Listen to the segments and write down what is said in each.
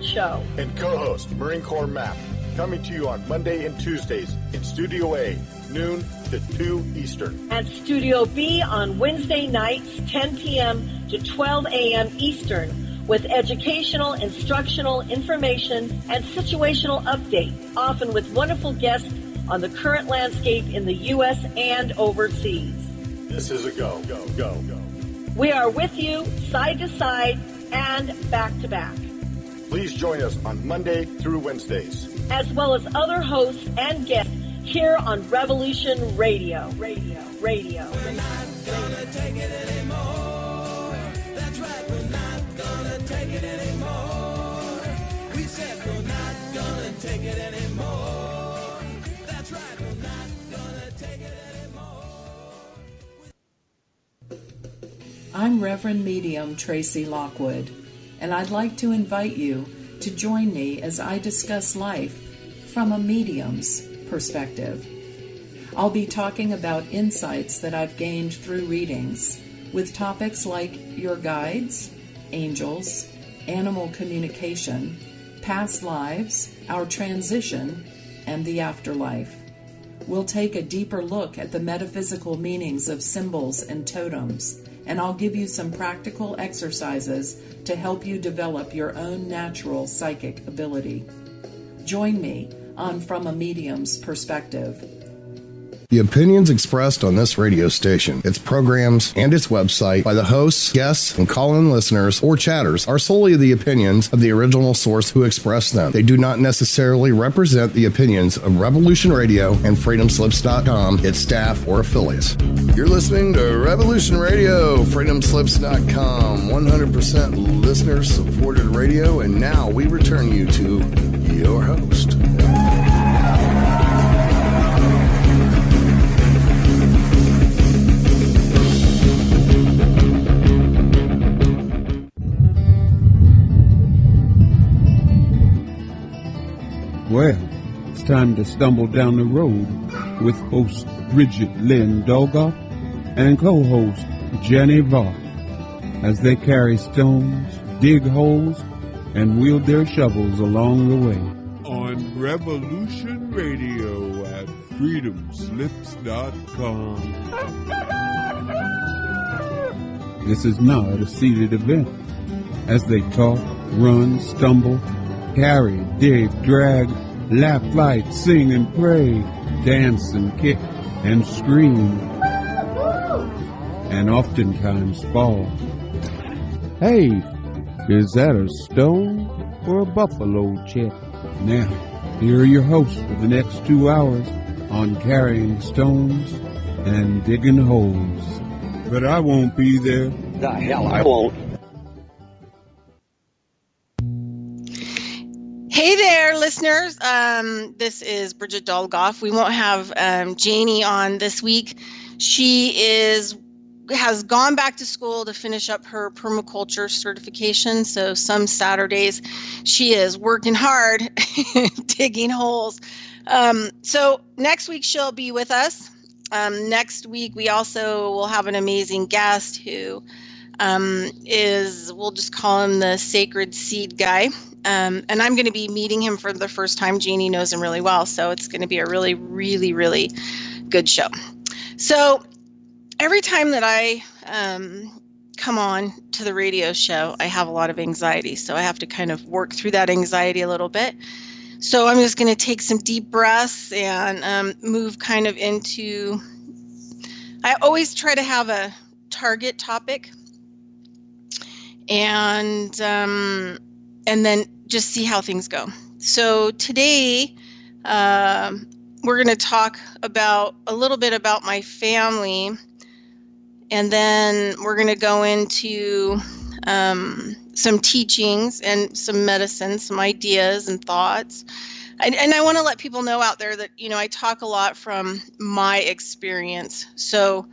Show. And co-host Marine Corps Map, coming to you on Monday and Tuesdays in Studio A, noon to 2 Eastern. And Studio B on Wednesday nights, 10 p.m. to 12 a.m. Eastern, with educational, instructional, information, and situational updates, often with wonderful guests on the current landscape in the U.S. and overseas. This is a go. We are with you, side to side, and back to back. Please join us on Monday through Wednesdays, as well as other hosts and guests here on Revolution Radio. We're not gonna take it anymore. That's right, we're not gonna take it anymore. We said we're not gonna take it anymore. That's right, we're not gonna take it anymore. I'm Reverend Medium Tracy Lockwood, and I'd like to invite you to join me as I discuss life from a medium's perspective. I'll be talking about insights that I've gained through readings, with topics like your guides, angels, animal communication, past lives, our transition, and the afterlife. We'll take a deeper look at the metaphysical meanings of symbols and totems, and I'll give you some practical exercises to help you develop your own natural psychic ability. Join me on From a Medium's Perspective. The opinions expressed on this radio station, its programs, and its website by the hosts, guests, and call-in listeners or chatters are solely the opinions of the original source who expressed them. They do not necessarily represent the opinions of Revolution Radio and FreedomSlips.com, its staff, or affiliates. You're listening to Revolution Radio, FreedomSlips.com, 100% listener-supported radio, and now we return you to your host. Well, it's time to stumble down the road with host Bridgette Lynn Dolgoff and co-host Jannie Vaught as they carry stones, dig holes, and wield their shovels along the way. On Revolution Radio at freedomslips.com. This is not a seated event as they talk, run, stumble, carry, dig, drag, laugh, fight, sing, and pray, dance and kick and scream, and oftentimes fall. Hey, is that a stone or a buffalo check? Now, here are your hosts for the next 2 hours on carrying stones and digging holes. But I won't be there. The hell I won't. Hey there, listeners. This is Bridgette Dolgoff. We won't have Jannie on this week. She has gone back to school to finish up her permaculture certification. So some Saturdays she is working hard, digging holes. So next week she'll be with us. Next week we also will have an amazing guest who we'll just call him the Sacred Seed Guy. And I'm going to be meeting him for the first time. Jannie knows him really well, so it's going to be a really, really, really good show. So every time that I come on to the radio show, I have a lot of anxiety, so I have to kind of work through that anxiety a little bit. So I'm just going to take some deep breaths and move kind of into, I always try to have a target topic and then just see how things go. So today, we're going to talk about a little bit about my family, and then we're going to go into some teachings and some medicine, some ideas and thoughts. And I want to let people know out there that, you know, I talk a lot from my experience. So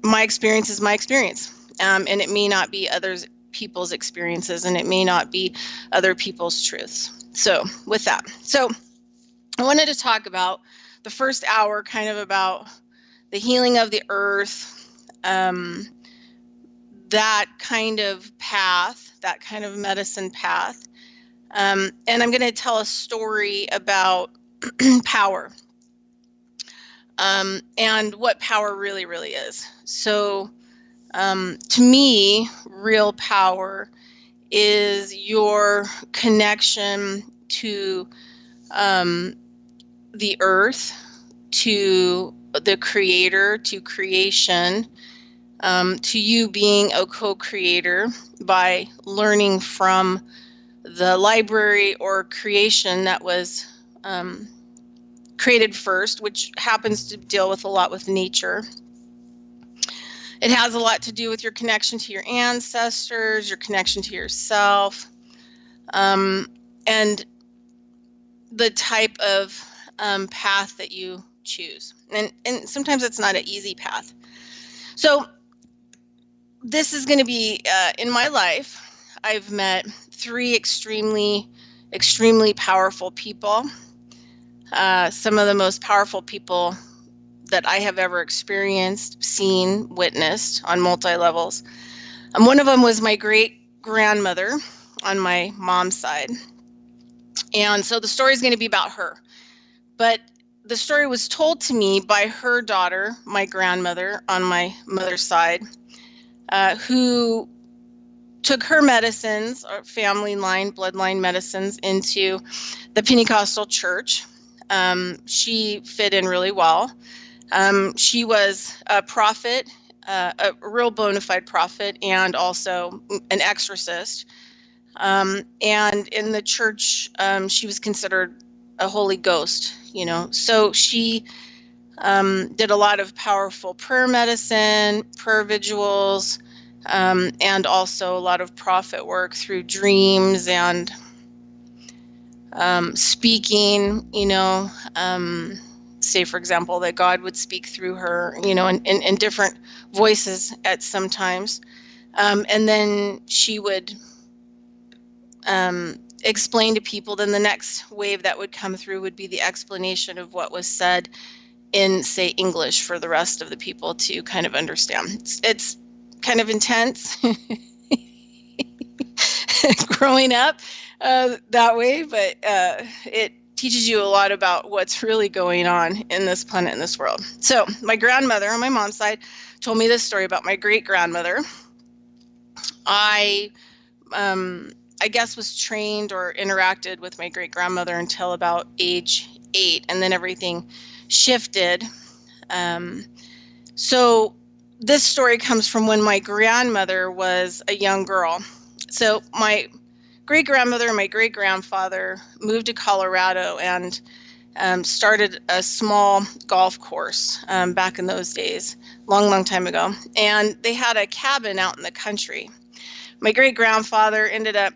my experience is my experience. And it may not be other people's experiences, and it may not be other people's truths. So with that, so I wanted to talk about the first hour, kind of about the healing of the earth, the that kind of path, that kind of medicine path. And I'm going to tell a story about power, and what power really, really is. So to me, real power is your connection to the earth, to the creator, to creation, to you being a co-creator by learning from the library or creation that was created first, which happens to deal with a lot with nature. It has a lot to do with your connection to your ancestors, your connection to yourself, and the type of path that you choose. And sometimes it's not an easy path. So this is going to be in my life. I've met 3 extremely, extremely powerful people. Some of the most powerful people that I have ever experienced, seen, witnessed on multi-levels. One of them was my great-grandmother on my mom's side. And so the story is going to be about her. But the story was told to me by her daughter, my grandmother on my mother's side, who took her medicines, or family line, bloodline medicines, into the Pentecostal church. She fit in really well. She was a prophet, a real bona fide prophet, and also an exorcist. And in the church, she was considered a Holy Ghost, So she did a lot of powerful prayer medicine, prayer vigils, and also a lot of prophet work through dreams and speaking, say, for example, that God would speak through her, in different voices at some times. And then she would explain to people. Then the next wave that would come through would be the explanation of what was said in, say, English for the rest of the people to kind of understand. It's kind of intense growing up that way, but it teaches you a lot about what's really going on in this planet, in this world. So my grandmother on my mom's side told me this story about my great-grandmother. I guess was trained or interacted with my great-grandmother until about age 8, and then everything shifted. So this story comes from when my grandmother was a young girl. So my great-grandmother and my great-grandfather moved to Colorado and started a small golf course back in those days, long time ago. And they had a cabin out in the country. My great-grandfather ended up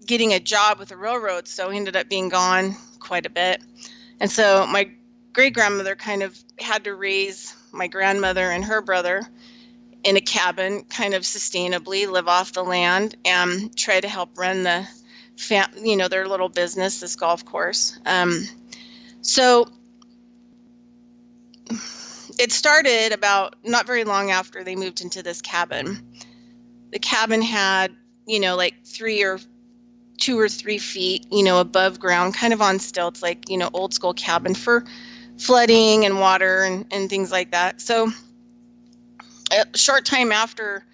getting a job with the railroad, so he ended up being gone quite a bit. And so my great-grandmother kind of had to raise my grandmother and her brother in a cabin, kind of sustainably, live off the land, and try to help run the, their little business, this golf course. So it started about not very long after they moved into this cabin. The cabin had, like 2 or 3 feet, above ground, kind of on stilts, like, old school cabin for flooding and water and things like that. So a short time after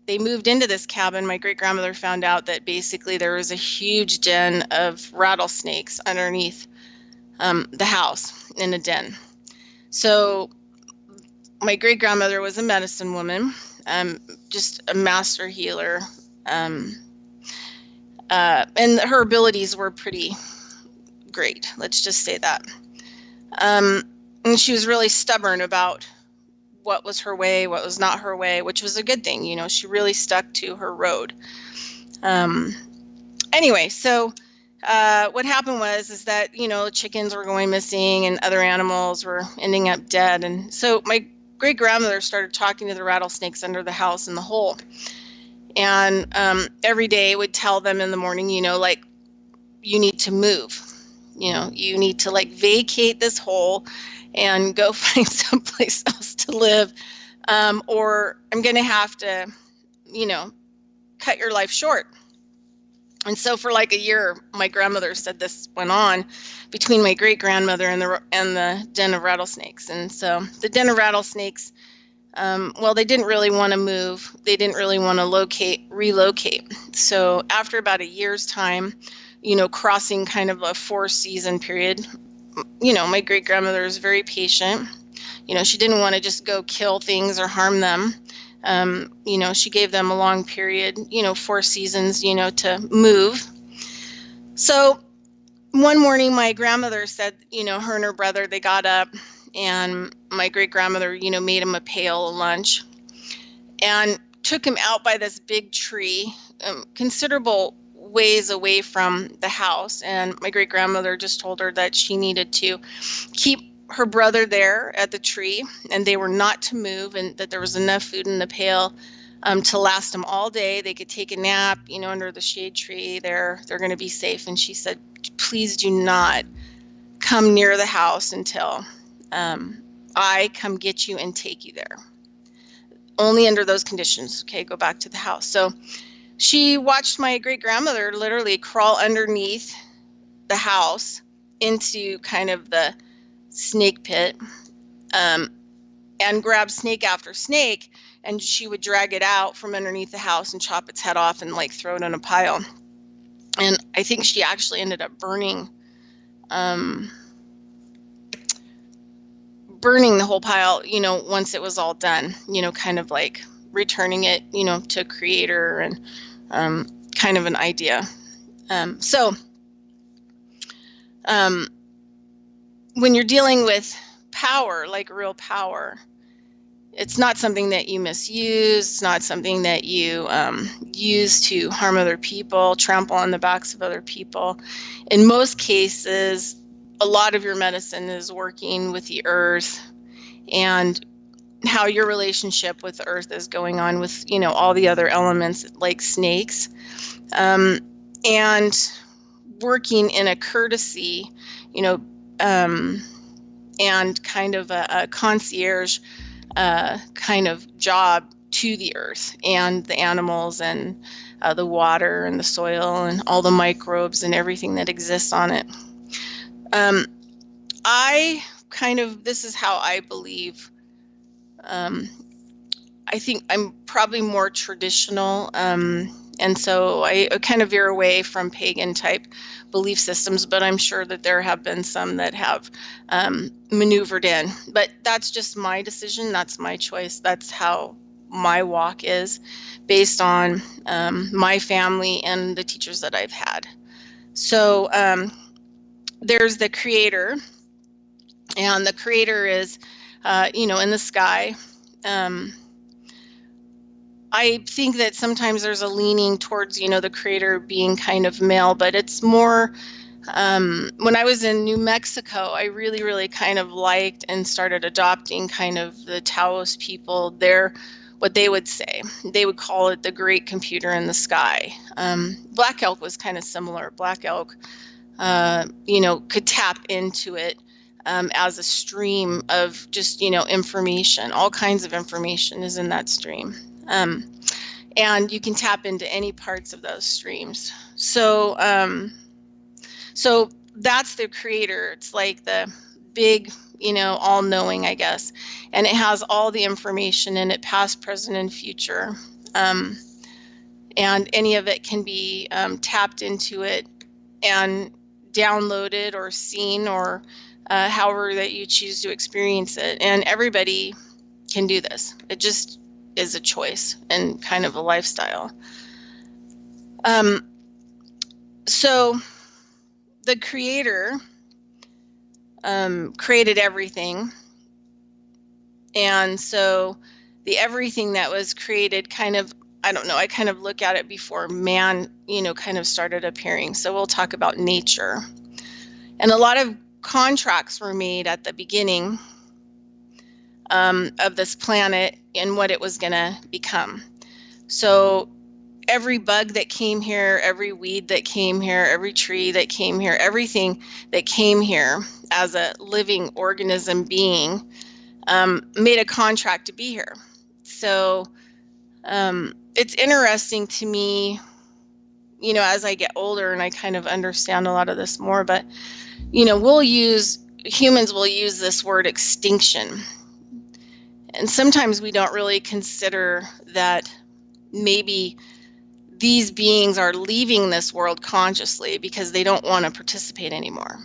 they moved into this cabin, my great-grandmother found out that basically there was a huge den of rattlesnakes underneath the house in a den. So my great-grandmother was a medicine woman, just a master healer, and her abilities were pretty great. Let's just say that. And she was really stubborn about what was her way, what was not her way, which was a good thing. She really stuck to her road. Anyway, so what happened is that, chickens were going missing and other animals were ending up dead. And so my great-grandmother started talking to the rattlesnakes under the house in the hole. And every day would tell them in the morning, you need to move. You need to vacate this hole and go find someplace else to live, or I'm going to have to cut your life short. And so for like a year, my grandmother said this went on between my great grandmother and the den of rattlesnakes. And so the den of rattlesnakes, they didn't really want to move. They didn't really want to relocate. So after about a year's time, crossing kind of a 4-season period, my great grandmother was very patient. She didn't want to just go kill things or harm them. She gave them a long period, 4 seasons, to move. So one morning, my grandmother said, her and her brother, they got up, and my great grandmother, made him a pail of lunch and took him out by this big tree, considerable ways away from the house. And my great grandmother just told her that she needed to keep her brother there at the tree, and they were not to move, and that there was enough food in the pail to last them all day. They could take a nap, under the shade tree. They're going to be safe. And she said, please do not come near the house until I come get you and take you there. Only under those conditions. Okay, go back to the house. So she watched my great grandmother literally crawl underneath the house into kind of the snake pit, and grab snake after snake, and she would drag it out from underneath the house and chop its head off and like throw it in a pile. And I think she actually ended up burning the whole pile, once it was all done, kind of like returning it, to creator, and kind of an idea. When you're dealing with power, like real power, it's not something that you misuse. It's not something that you use to harm other people, trample on the backs of other people. In most cases, a lot of your medicine is working with the earth and how your relationship with the earth is going on with, all the other elements like snakes, and working in a courtesy, and kind of a concierge kind of job to the earth and the animals and the water and the soil and all the microbes and everything that exists on it. This is how I believe. I think I'm probably more traditional, and so I kind of veer away from pagan type belief systems, but I'm sure that there have been some that have maneuvered in. But that's just my decision. That's my choice. That's how my walk is, based on my family and the teachers that I've had. So there's the creator, and the creator is, in the sky. I think that sometimes there's a leaning towards, the creator being kind of male, but it's more, when I was in New Mexico, I really, really kind of liked and started adopting kind of the Taos people, what they would say. They would call it the great computer in the sky. Black elk was kind of similar. Black elk, could tap into it as a stream of just, information. All kinds of information is in that stream. And you can tap into any parts of those streams. So that's the creator. It's like the big, all-knowing, I guess. And it has all the information in it, past, present, and future. And any of it can be tapped into it and downloaded or seen, or however that you choose to experience it. And everybody can do this. It just is a choice and kind of a lifestyle. So the creator created everything. And so the everything that was created kind of, I don't know, I kind of look at it before man, kind of started appearing. So we'll talk about nature. And a lot of contracts were made at the beginning of this planet and what it was going to become. So every bug that came here, every weed that came here, every tree that came here, everything that came here as a living organism being made a contract to be here. So it's interesting to me, as I get older and I kind of understand a lot of this more, but, humans will use this word extinction. And sometimes we don't really consider that maybe these beings are leaving this world consciously because they don't want to participate anymore.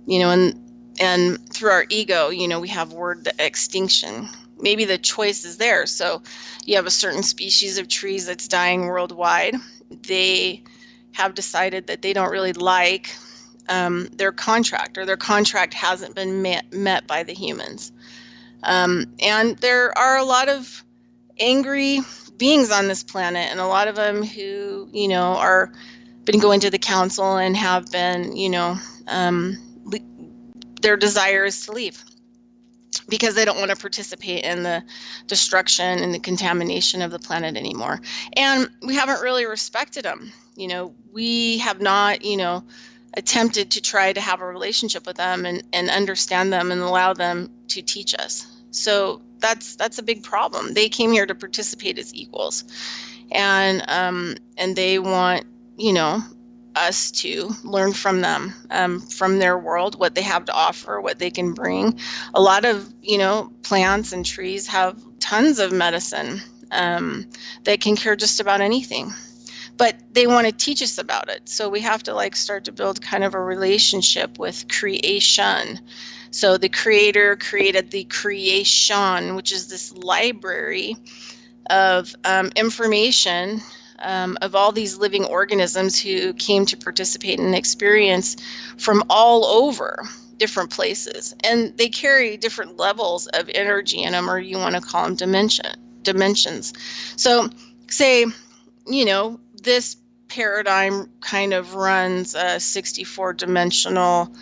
And through our ego, we have word extinction. Maybe the choice is there. So you have a certain species of trees that's dying worldwide. They have decided that they don't really like their contract, or their contract hasn't been met by the humans. And there are a lot of angry beings on this planet, and a lot of them who, are been going to the council and have been, their desire is to leave because they don't want to participate in the destruction and the contamination of the planet anymore. And we haven't really respected them. We have not, attempted to try to have a relationship with them and understand them and allow them to teach us. So that's a big problem. They came here to participate as equals, and they want, us to learn from them, from their world, what they have to offer, what they can bring. A lot of, plants and trees have tons of medicine that can cure just about anything, but they want to teach us about it. So we have to start to build kind of a relationship with creation. So the creator created the creation, which is this library of information of all these living organisms who came to participate and experience from all over different places. And they carry different levels of energy in them, or you want to call them dimensions. So say, this paradigm kind of runs a 64-dimensional,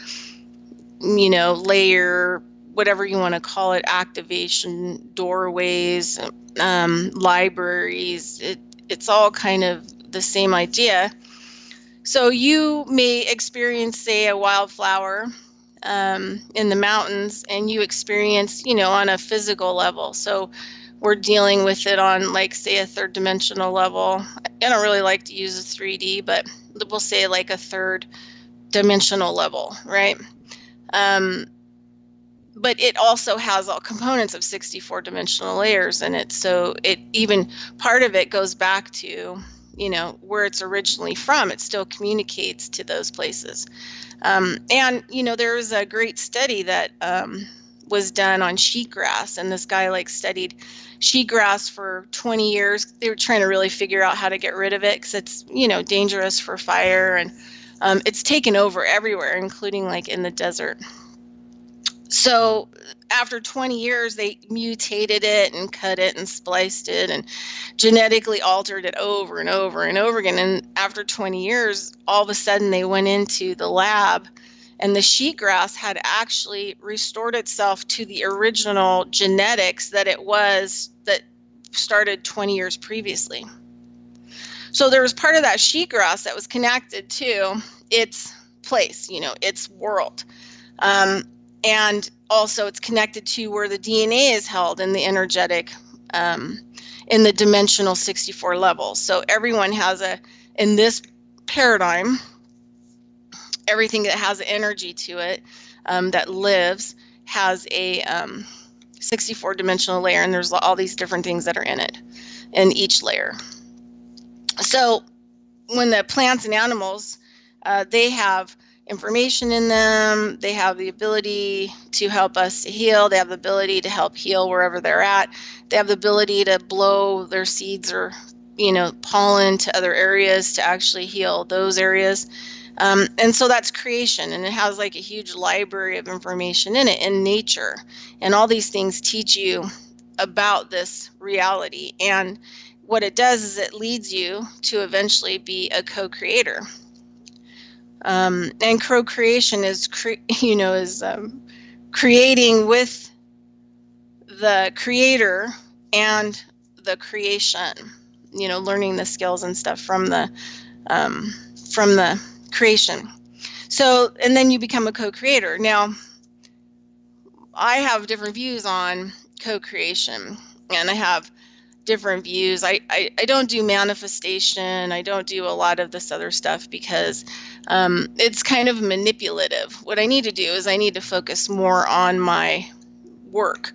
layer, whatever you want to call it, activation, doorways, libraries. It's all kind of the same idea. So you may experience, say, a wildflower in the mountains, and you experience, on a physical level. So we're dealing with it on, say, a third dimensional level. I don't really like to use a 3D, but we'll say a third dimensional level, right? But it also has all components of 64 dimensional layers in it. So it even part of it goes back to, where it's originally from. It still communicates to those places. And, there was a great study that was done on sheetgrass, and this guy studied sheetgrass for 20 years. They were trying to really figure out how to get rid of it because it's, dangerous for fire, and it's taken over everywhere, including in the desert. So after 20 years, they mutated it and cut it and spliced it and genetically altered it over and over and over again. And after 20 years, all of a sudden they went into the lab, and the sheetgrass had actually restored itself to the original genetics that it was that started 20 years previously. So there was part of that sheetgrass that was connected to its place, its world. And also it's connected to where the DNA is held in the energetic, in the dimensional 64 level. So everyone has in this paradigm, everything that has energy to it, that lives, has a 64 dimensional layer, and there's all these different things that are in it, in each layer. So when the plants and animals, they have information in them, they have the ability to help us to heal, they have the ability to help heal wherever they're at, they have the ability to blow their seeds or pollen to other areas to actually heal those areas. And so that's creation, and it has a huge library of information in it, in nature, and all these things teach you about this reality. And what it does is it leads you to eventually be a co-creator. And co-creation is, creating with the creator and the creation, learning the skills and stuff from the creation. So, and then you become a co-creator. Now, I have different views on co-creation, and I have different views. I don't do manifestation. I don't do a lot of this other stuff because it's kind of manipulative. What I need to do is I need to focus more on my work,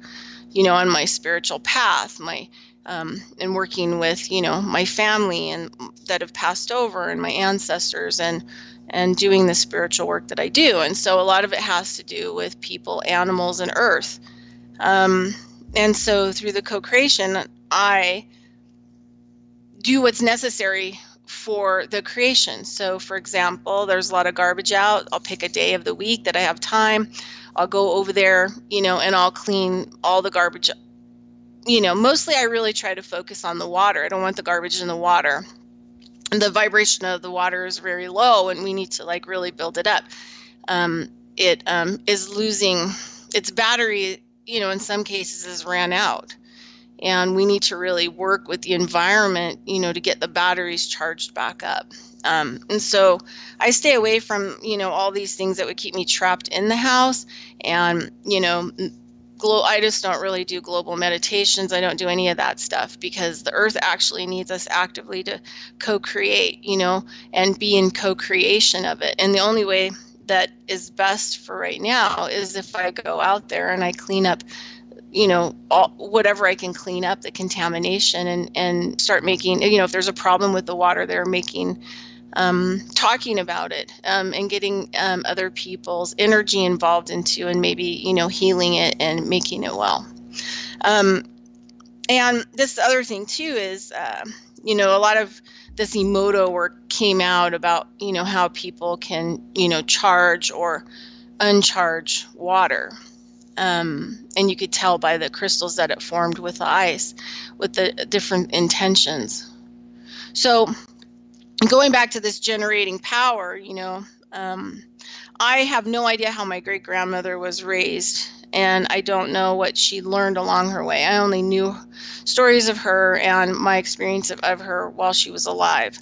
on my spiritual path, and working with, my family and that have passed over and my ancestors and doing the spiritual work that I do. And so a lot of it has to do with people, animals, and earth. And so through the co-creation, I do what's necessary for the creation. So for example, there's a lot of garbage out. I'll pick a day of the week that I have time. I'll go over there, and I'll clean all the garbage. Mostly I really try to focus on the water. I don't want the garbage in the water. And the vibration of the water is very low, and we need to really build it up. It is losing its battery, in some cases has ran out. And we need to really work with the environment, to get the batteries charged back up. And so I stay away from, all these things that would keep me trapped in the house. And, I just don't really do global meditations. I don't do any of that stuff because the earth actually needs us actively to co-create, and be in co-creation of it. And the only way that is best for right now is if I go out there and I clean up, whatever I can clean up, the contamination, and start making, if there's a problem with the water, they're making, talking about it, and getting other people's energy involved into, and maybe, healing it and making it well. And this other thing too is, a lot of this Emoto work came out about, how people can, charge or uncharge water. And you could tell by the crystals that it formed with the ice, with the different intentions. So going back to this generating power, I have no idea how my great-grandmother was raised, and I don't know what she learned along her way. I only knew stories of her and my experience of her while she was alive.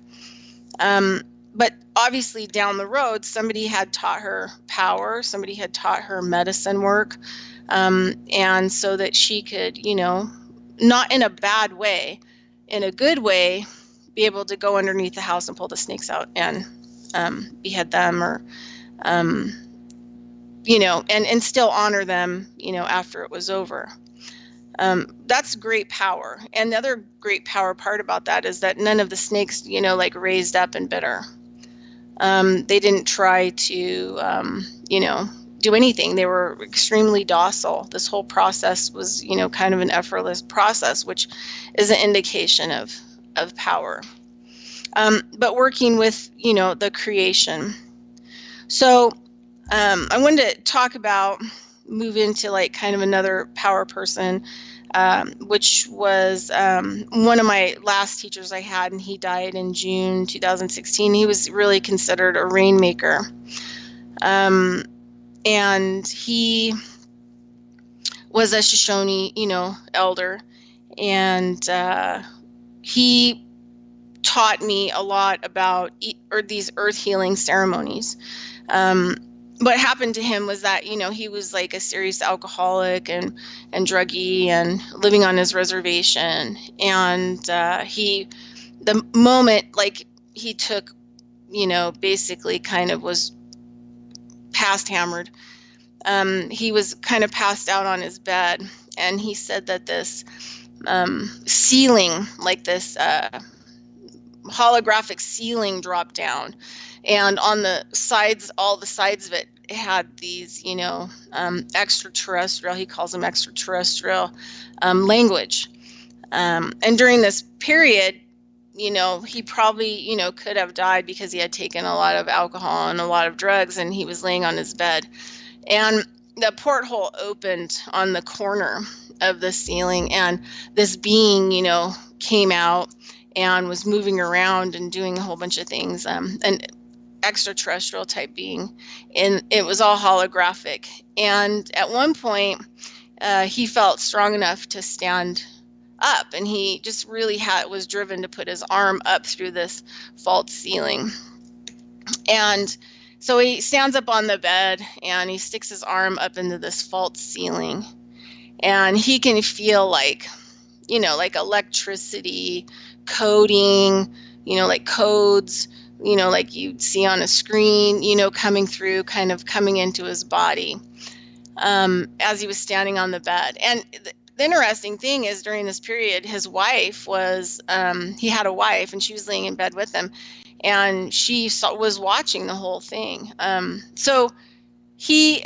But obviously down the road, somebody had taught her power, somebody had taught her medicine work, and so that she could, not in a bad way, in a good way, be able to go underneath the house and pull the snakes out and behead them, or, and still honor them, after it was over. That's great power. And the other great power part about that is that none of the snakes, raised up and bit her. They didn't try to, do anything. They were extremely docile. This whole process was, kind of an effortless process, which is an indication of power. But working with, the creation. So I wanted to move into kind of another power person, which was one of my last teachers I had, and he died in June 2016. He was really considered a rainmaker. And he was a Shoshone, elder, and he taught me a lot about these earth healing ceremonies. What happened to him was that, he was like a serious alcoholic and druggie and living on his reservation. And the moment he took, basically kind of was past hammered. He was kind of passed out on his bed, and he said that this ceiling, this holographic ceiling, dropped down, and on the sides, all the sides of it had these, extraterrestrial, he calls them extraterrestrial, language. And during this period, he probably, could have died because he had taken a lot of alcohol and a lot of drugs, and he was laying on his bed. And the porthole opened on the corner of the ceiling, and this being, came out and was moving around and doing a whole bunch of things, an extraterrestrial type being, and it was all holographic. And at one point, he felt strong enough to stand up, and he just really was driven to put his arm up through this false ceiling. And so he stands up on the bed, and he sticks his arm up into this false ceiling, and he can feel like electricity, coding, like codes, like you'd see on a screen, coming through, kind of coming into his body as he was standing on the bed. And the interesting thing is, during this period, his wife was, he had a wife, and she was laying in bed with him, and she was watching the whole thing. So he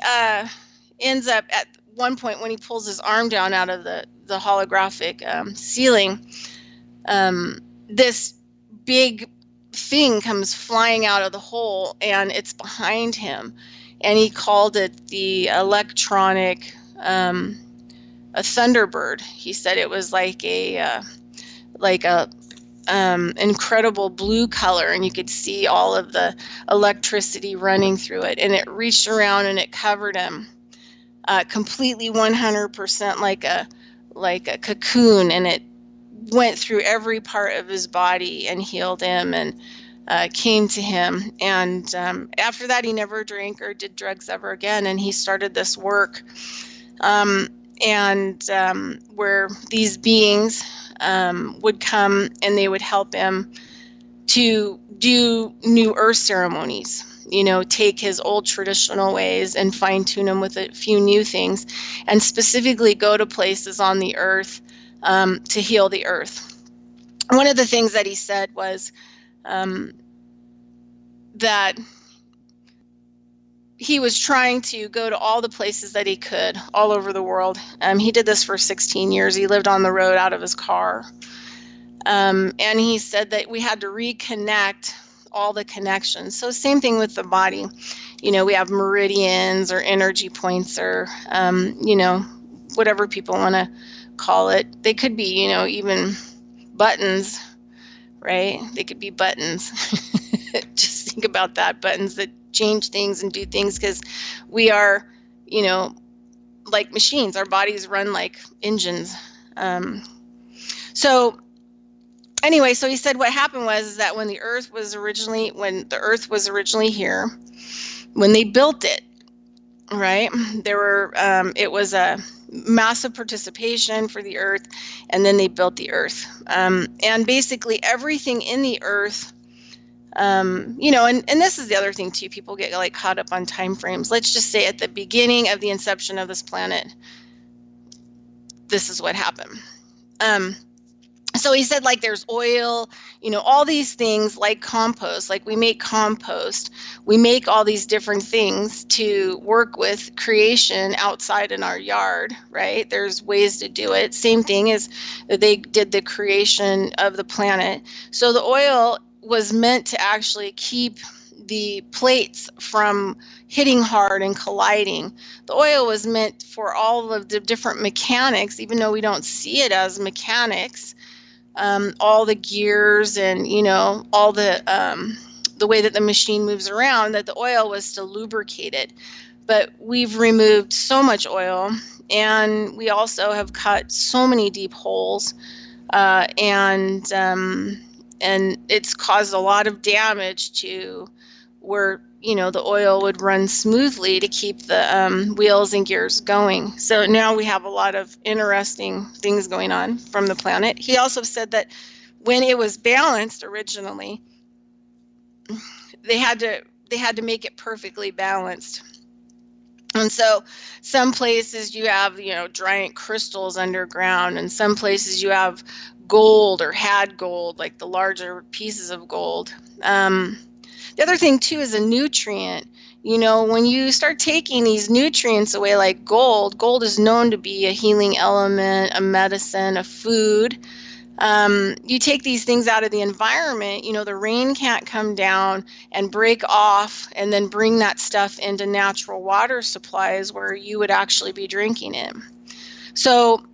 ends up at one point, when he pulls his arm down out of the holographic ceiling, this big thing comes flying out of the hole, and it's behind him, and he called it the electronic, a Thunderbird. He said it was like a incredible blue color, and you could see all of the electricity running through it, and it reached around and it covered him completely, 100%, like a cocoon, and it went through every part of his body and healed him and came to him. And after that, he never drank or did drugs ever again, and he started this work where these beings would come and they would help him to do new earth ceremonies, take his old traditional ways and fine tune them with a few new things, and specifically go to places on the earth to heal the earth. One of the things that he said was that he was trying to go to all the places that he could all over the world. He did this for 16 years. He lived on the road out of his car. And he said that we had to reconnect all the connections. So same thing with the body. We have meridians or energy points or, whatever people want to call it. They could be, even buttons, right? They could be buttons. Just think about that, buttons that change things and do things, because we are, like machines. Our bodies run like engines. So anyway, so he said what happened was that when the earth was originally here, when they built it, right, it was a massive participation for the earth, and then they built the earth. And basically everything in the earth, and this is the other thing too, people get like caught up on time frames. Let's just say at the beginning of the inception of this planet, this is what happened. So he said, like, there's oil, all these things like compost, like we make compost, we make all these different things to work with creation outside in our yard, right? There's ways to do it. Same thing as they did the creation of the planet. So the oil was meant to actually keep the plates from hitting hard and colliding. The oil was meant for all of the different mechanics, even though we don't see it as mechanics. All the gears and, all the way that the machine moves around, that the oil was to lubricate it. But we've removed so much oil, and we also have cut so many deep holes, and it's caused a lot of damage to where, the oil would run smoothly to keep the wheels and gears going. So now we have a lot of interesting things going on from the planet. He also said that when it was balanced originally, they had to make it perfectly balanced. And so some places you have, giant crystals underground, and some places you have gold or had gold, like the larger pieces of gold. The other thing, too, is a nutrient. When you start taking these nutrients away, like gold is known to be a healing element, a medicine, a food. You take these things out of the environment, the rain can't come down and break off and then bring that stuff into natural water supplies where you would actually be drinking it. So,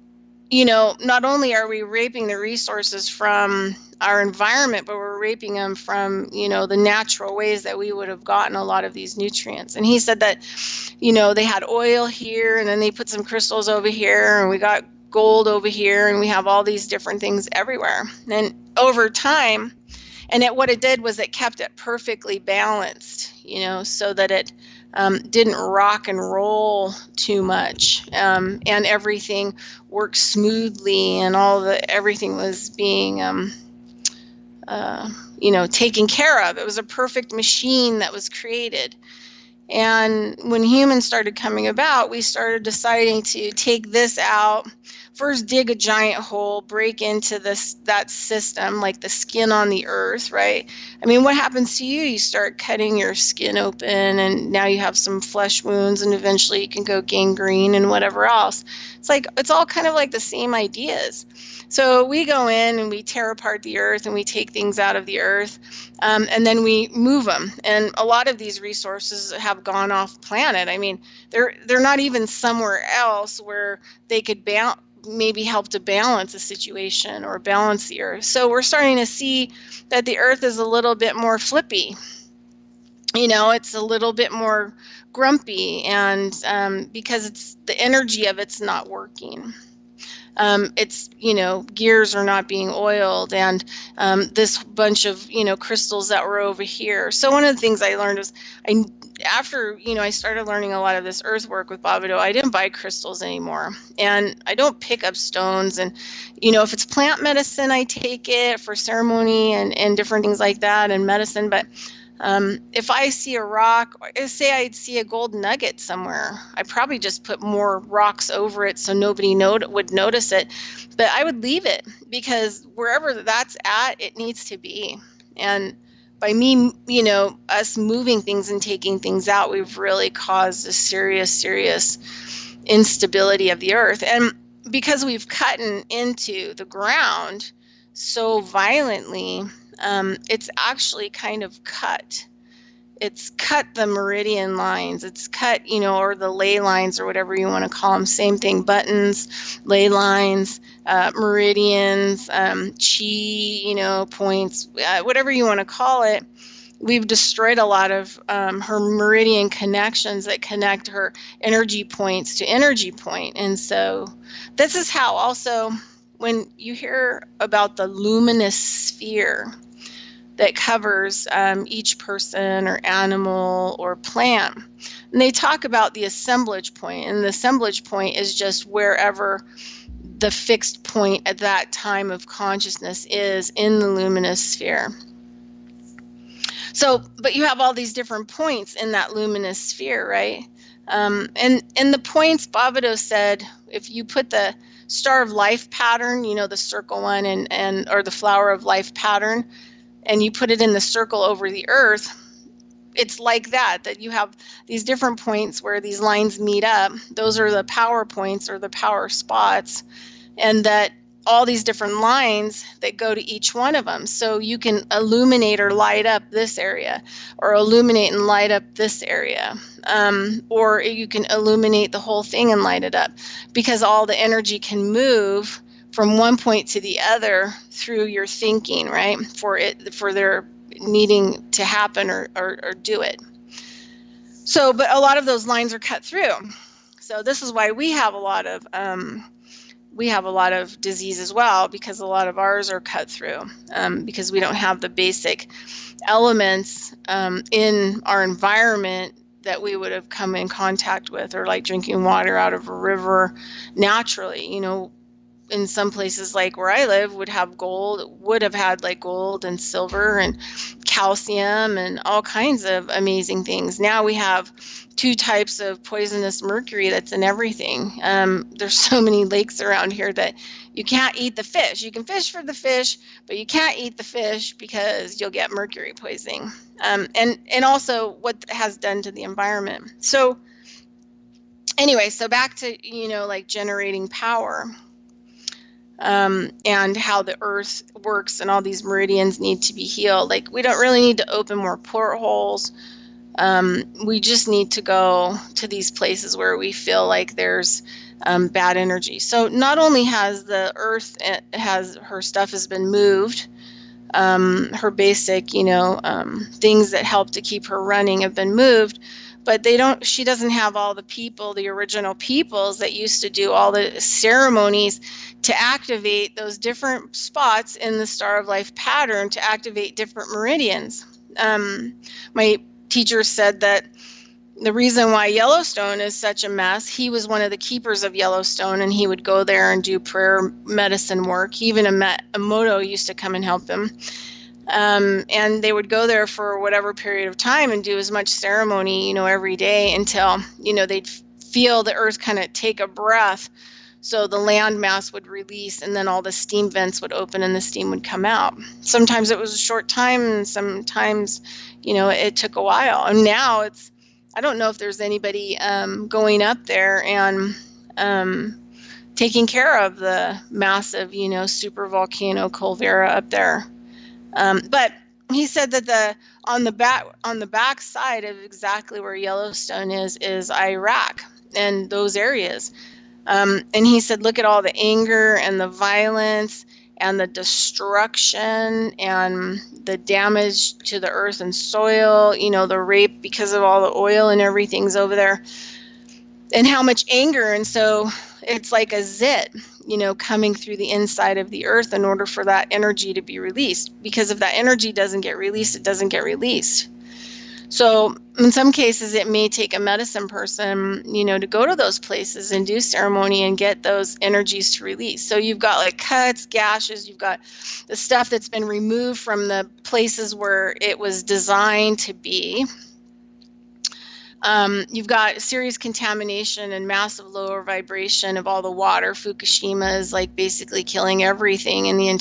not only are we raping the resources from our environment, but we're raping them from, the natural ways that we would have gotten a lot of these nutrients. And he said that, they had oil here, and then they put some crystals over here, and we got gold over here, and we have all these different things everywhere. And over time, what it did was it kept it perfectly balanced, so that it didn't rock and roll too much, and everything worked smoothly, and everything was being taken care of. It was a perfect machine that was created. And when humans started coming about, we started deciding to take this out. First, dig a giant hole, break into that system, like the skin on the earth, right? I mean, what happens to you? You start cutting your skin open, and now you have some flesh wounds, and eventually you can go gangrene and whatever else. It's all kind of like the same ideas. So we go in and we tear apart the earth, and we take things out of the earth, and then we move them. And a lot of these resources have gone off planet. I mean, they're not even somewhere else where they could maybe help to balance a situation or balance the earth. So we're starting to see that the earth is a little bit more flippy. It's a little bit more grumpy, and because the energy of it's not working. Gears are not being oiled, and this bunch of, crystals that were over here. So one of the things I learned was after I started learning a lot of this earth work with Bavado, I didn't buy crystals anymore, and I don't pick up stones. And if it's plant medicine, I take it for ceremony and different things like that, and medicine. But if I see a rock, say I'd see a gold nugget somewhere, I'd probably just put more rocks over it so nobody would notice it. But I would leave it, because wherever that's at, it needs to be. And by me, us moving things and taking things out, we've really caused a serious instability of the earth. And because we've cut into the ground so violently, it's actually kind of cut. It's cut the meridian lines. It's cut, or the ley lines, or whatever you want to call them. Same thing, buttons, ley lines, meridians, chi, points, whatever you want to call it. We've destroyed a lot of her meridian connections that connect her energy points to energy point. And so this is how also, when you hear about the luminous sphere that covers each person or animal or plant, and they talk about the assemblage point, and the assemblage point is just wherever the fixed point at that time of consciousness is in the luminous sphere. So, but you have all these different points in that luminous sphere, right? And the points, Bavado said, if you put the star of life pattern, the circle one, or the flower of life pattern, and you put it in the circle over the earth, it's like that you have these different points where these lines meet up. Those are the power points, or the power spots, and that all these different lines that go to each one of them. So you can illuminate or light up this area, or illuminate and light up this area, or you can illuminate the whole thing and light it up, because all the energy can move from one point to the other through your thinking, right? For their needing to happen or do it. So, but a lot of those lines are cut through. So this is why we have a lot of disease as well, because a lot of ours are cut through, because we don't have the basic elements in our environment that we would have come in contact with, or like drinking water out of a river naturally. In some places like where I live would have had like gold and silver and calcium and all kinds of amazing things. Now we have 2 types of poisonous mercury that's in everything. There's so many lakes around here that you can't eat the fish. You can fish for the fish, but you can't eat the fish because you'll get mercury poisoning. And also what it has done to the environment. So anyway, so back to, like generating power. And how the earth works, and all these meridians need to be healed. Like, we don't really need to open more portholes. We just need to go to these places where we feel like there's bad energy. So not only has the earth, her stuff has been moved, her basic, things that help to keep her running have been moved, but she doesn't have all the original peoples that used to do all the ceremonies to activate those different spots in the Star of Life pattern, to activate different meridians. My teacher said that the reason why Yellowstone is such a mess, he was one of the keepers of Yellowstone, and he would go there and do prayer medicine work. Even Emoto used to come and help him. And they would go there for whatever period of time and do as much ceremony, every day until, they'd feel the earth kind of take a breath. So the land mass would release, and then all the steam vents would open and the steam would come out. Sometimes it was a short time, and sometimes, it took a while. And now I don't know if there's anybody going up there and taking care of the massive, super volcano Caldera up there. But he said that on the back side of exactly where Yellowstone is Iraq and those areas. And he said, look at all the anger and the violence and the destruction and the damage to the earth and soil, the rape because of all the oil and everything's over there, and how much anger. And so it's like a zit, coming through the inside of the earth in order for that energy to be released. Because if that energy doesn't get released, it doesn't get released. So in some cases, it may take a medicine person, to go to those places and do ceremony and get those energies to release. So you've got like cuts, gashes, you've got the stuff that's been removed from the places where it was designed to be. You've got serious contamination and massive lower vibration of all the water. Fukushima is like basically killing everything in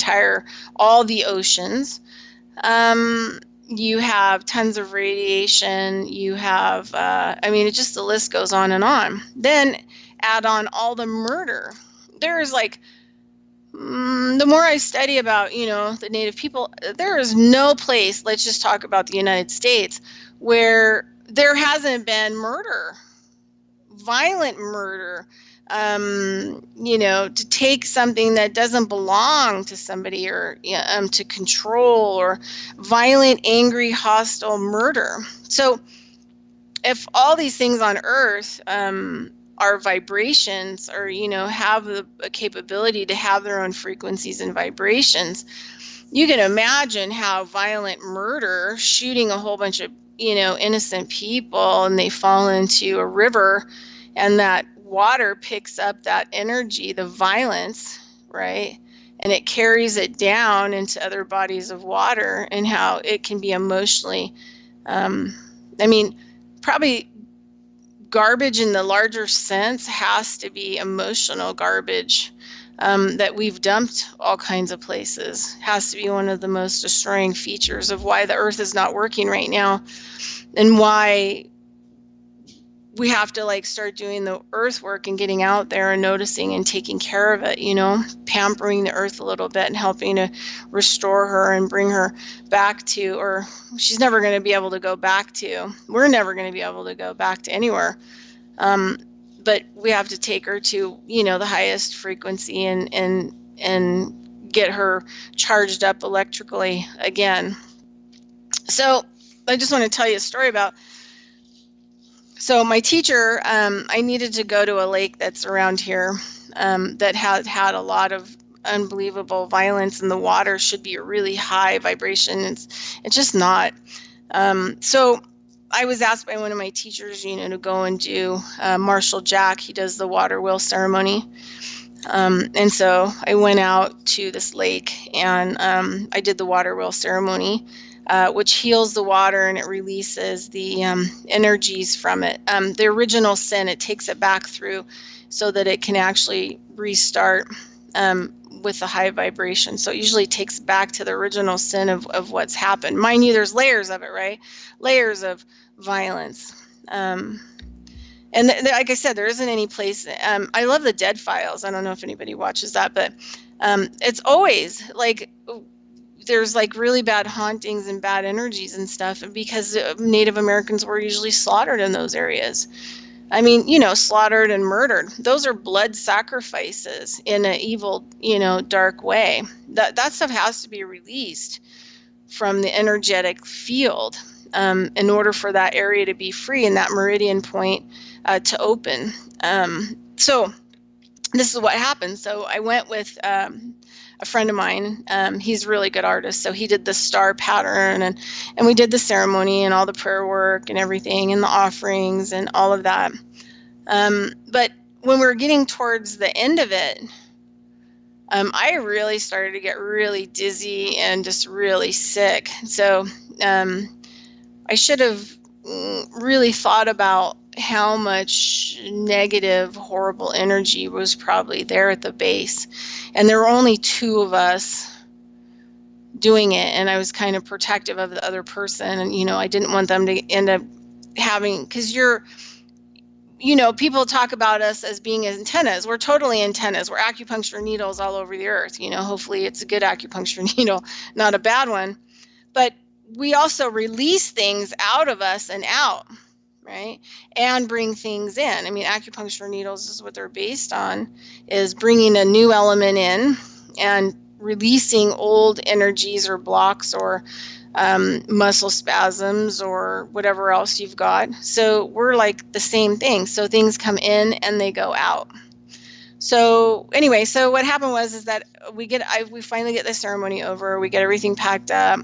all the oceans. You have tons of radiation. You have, the list goes on and on. Then add on all the murder. There's like, the more I study about, the Native people, there is no place, let's just talk about the United States, where there hasn't been murder, violent murder, to take something that doesn't belong to somebody or to control, or violent, angry, hostile murder. So if all these things on earth are vibrations, or, have the capability to have their own frequencies and vibrations, you can imagine how violent murder, shooting a whole bunch of innocent people, and they fall into a river, and that water picks up that energy, the violence, right? And it carries it down into other bodies of water, and how it can be emotionally, probably garbage in the larger sense has to be emotional garbage that we've dumped all kinds of places. Has to be one of the most destroying features of why the earth is not working right now, and why we have to start doing the earth work and getting out there and noticing and taking care of it, pampering the earth a little bit and helping to restore her and bring her back to, or she's never going to be able to go back to, we're never going to be able to go back to anywhere. But we have to take her to, the highest frequency and get her charged up electrically again. So I just want to tell you a story about, so my teacher, I needed to go to a lake that's around here that had a lot of unbelievable violence, and the water should be a really high vibration. It's just not. So I was asked by one of my teachers, to go and do Marshall Jack. He does the water wheel ceremony. And so I went out to this lake, and I did the water wheel ceremony, which heals the water, and it releases the energies from it. The original sin, it takes it back through so that it can actually restart with the high vibration. So it usually takes back to the original sin of what's happened. Mind you, there's layers of it, right? Layers of violence. And like I said, there isn't any place. I love the Dead Files. I don't know if anybody watches that, but it's always like there's like really bad hauntings and bad energies and stuff, because Native Americans were usually slaughtered in those areas. Slaughtered and murdered. Those are blood sacrifices in an evil, dark way. That stuff has to be released from the energetic field in order for that area to be free and that meridian point to open. So this is what happened. So I went with a friend of mine. He's a really good artist, so he did the star pattern, and we did the ceremony and all the prayer work and everything and the offerings and all of that. But when we were getting towards the end of it, I really started to get really dizzy and just really sick. So I should have really thought about how much negative, horrible energy was probably there at the base. And there were only 2 of us doing it, and I was kind of protective of the other person. And, you know, I didn't want them to end up having, because people talk about us as being antennas. We're totally antennas. We're acupuncture needles all over the earth. You know, hopefully it's a good acupuncture needle, not a bad one. But we also release things out of us and out, right? And bring things in. I mean, acupuncture needles is what they're based on, is bringing a new element in and releasing old energies or blocks or muscle spasms or whatever else you've got. So we're like the same thing. So things come in and they go out. So anyway, so what happened was that we finally get the ceremony over. We get everything packed up.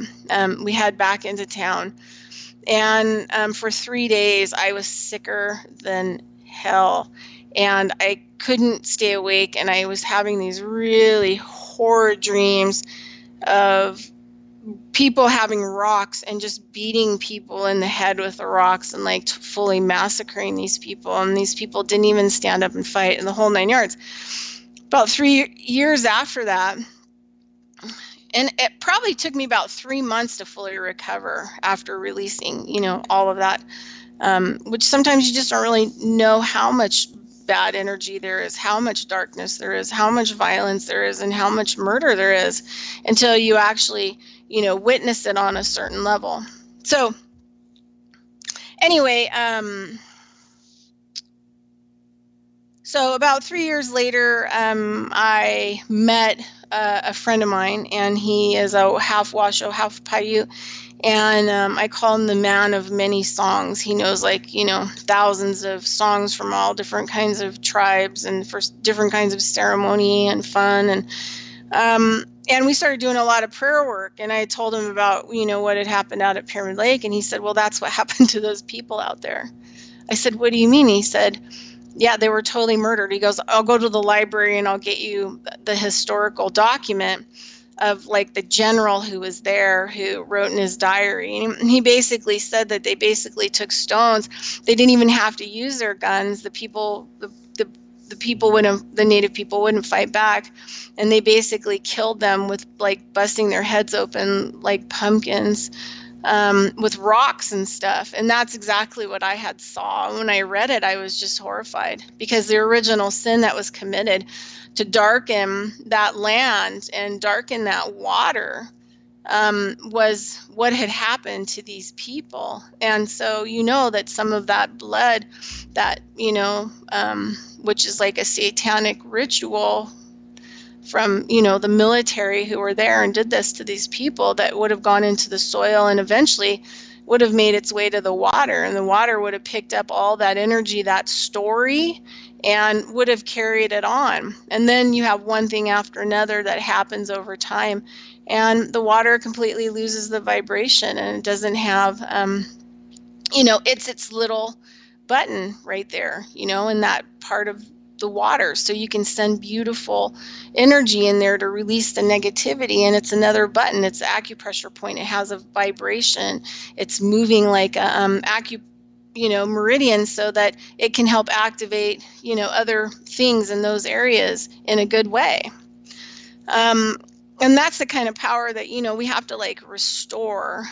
We head back into town, and for 3 days I was sicker than hell, and I couldn't stay awake, and I was having these really horrid dreams of people having rocks and just beating people in the head with the rocks and like fully massacring these people. And these people didn't even stand up and fight, and the whole 9 yards. About 3 years after that, and it probably took me about 3 months to fully recover after releasing, all of that, which sometimes you just don't really know how much bad energy there is, how much darkness there is, how much violence there is, and how much murder there is until you actually witness it on a certain level. So anyway, so about 3 years later, I met a friend of mine, and he is a half Washoe, half Paiute, and I call him the man of many songs. He knows thousands of songs from all different kinds of tribes and for different kinds of ceremony and fun, and we started doing a lot of prayer work, and I told him about, what had happened out at Pyramid Lake, and he said, well, that's what happened to those people out there. I said, what do you mean? He said, yeah, they were totally murdered. He goes, I'll go to the library and I'll get you the historical document of the general who was there, who wrote in his diary. And he basically said that they basically took stones. They didn't even have to use their guns. The native people wouldn't fight back, and they basically killed them with busting their heads open like pumpkins, with rocks and stuff. And that's exactly what I had saw. When I read it, I was just horrified, because the original sin that was committed to darken that land and darken that water was what had happened to these people. And so that some of that blood that which is like a satanic ritual from the military who were there and did this to these people, that would have gone into the soil and eventually would have made its way to the water, and the water would have picked up all that energy, that story, and would have carried it on. And then you have one thing after another that happens over time, and the water completely loses the vibration, and it doesn't have it's its little button right there, in that part of the water, so you can send beautiful energy in there to release the negativity. And it's another button. It's an acupressure point. It has a vibration. It's moving like a meridian, so that it can help activate other things in those areas in a good way. And that's the kind of power that we have to restore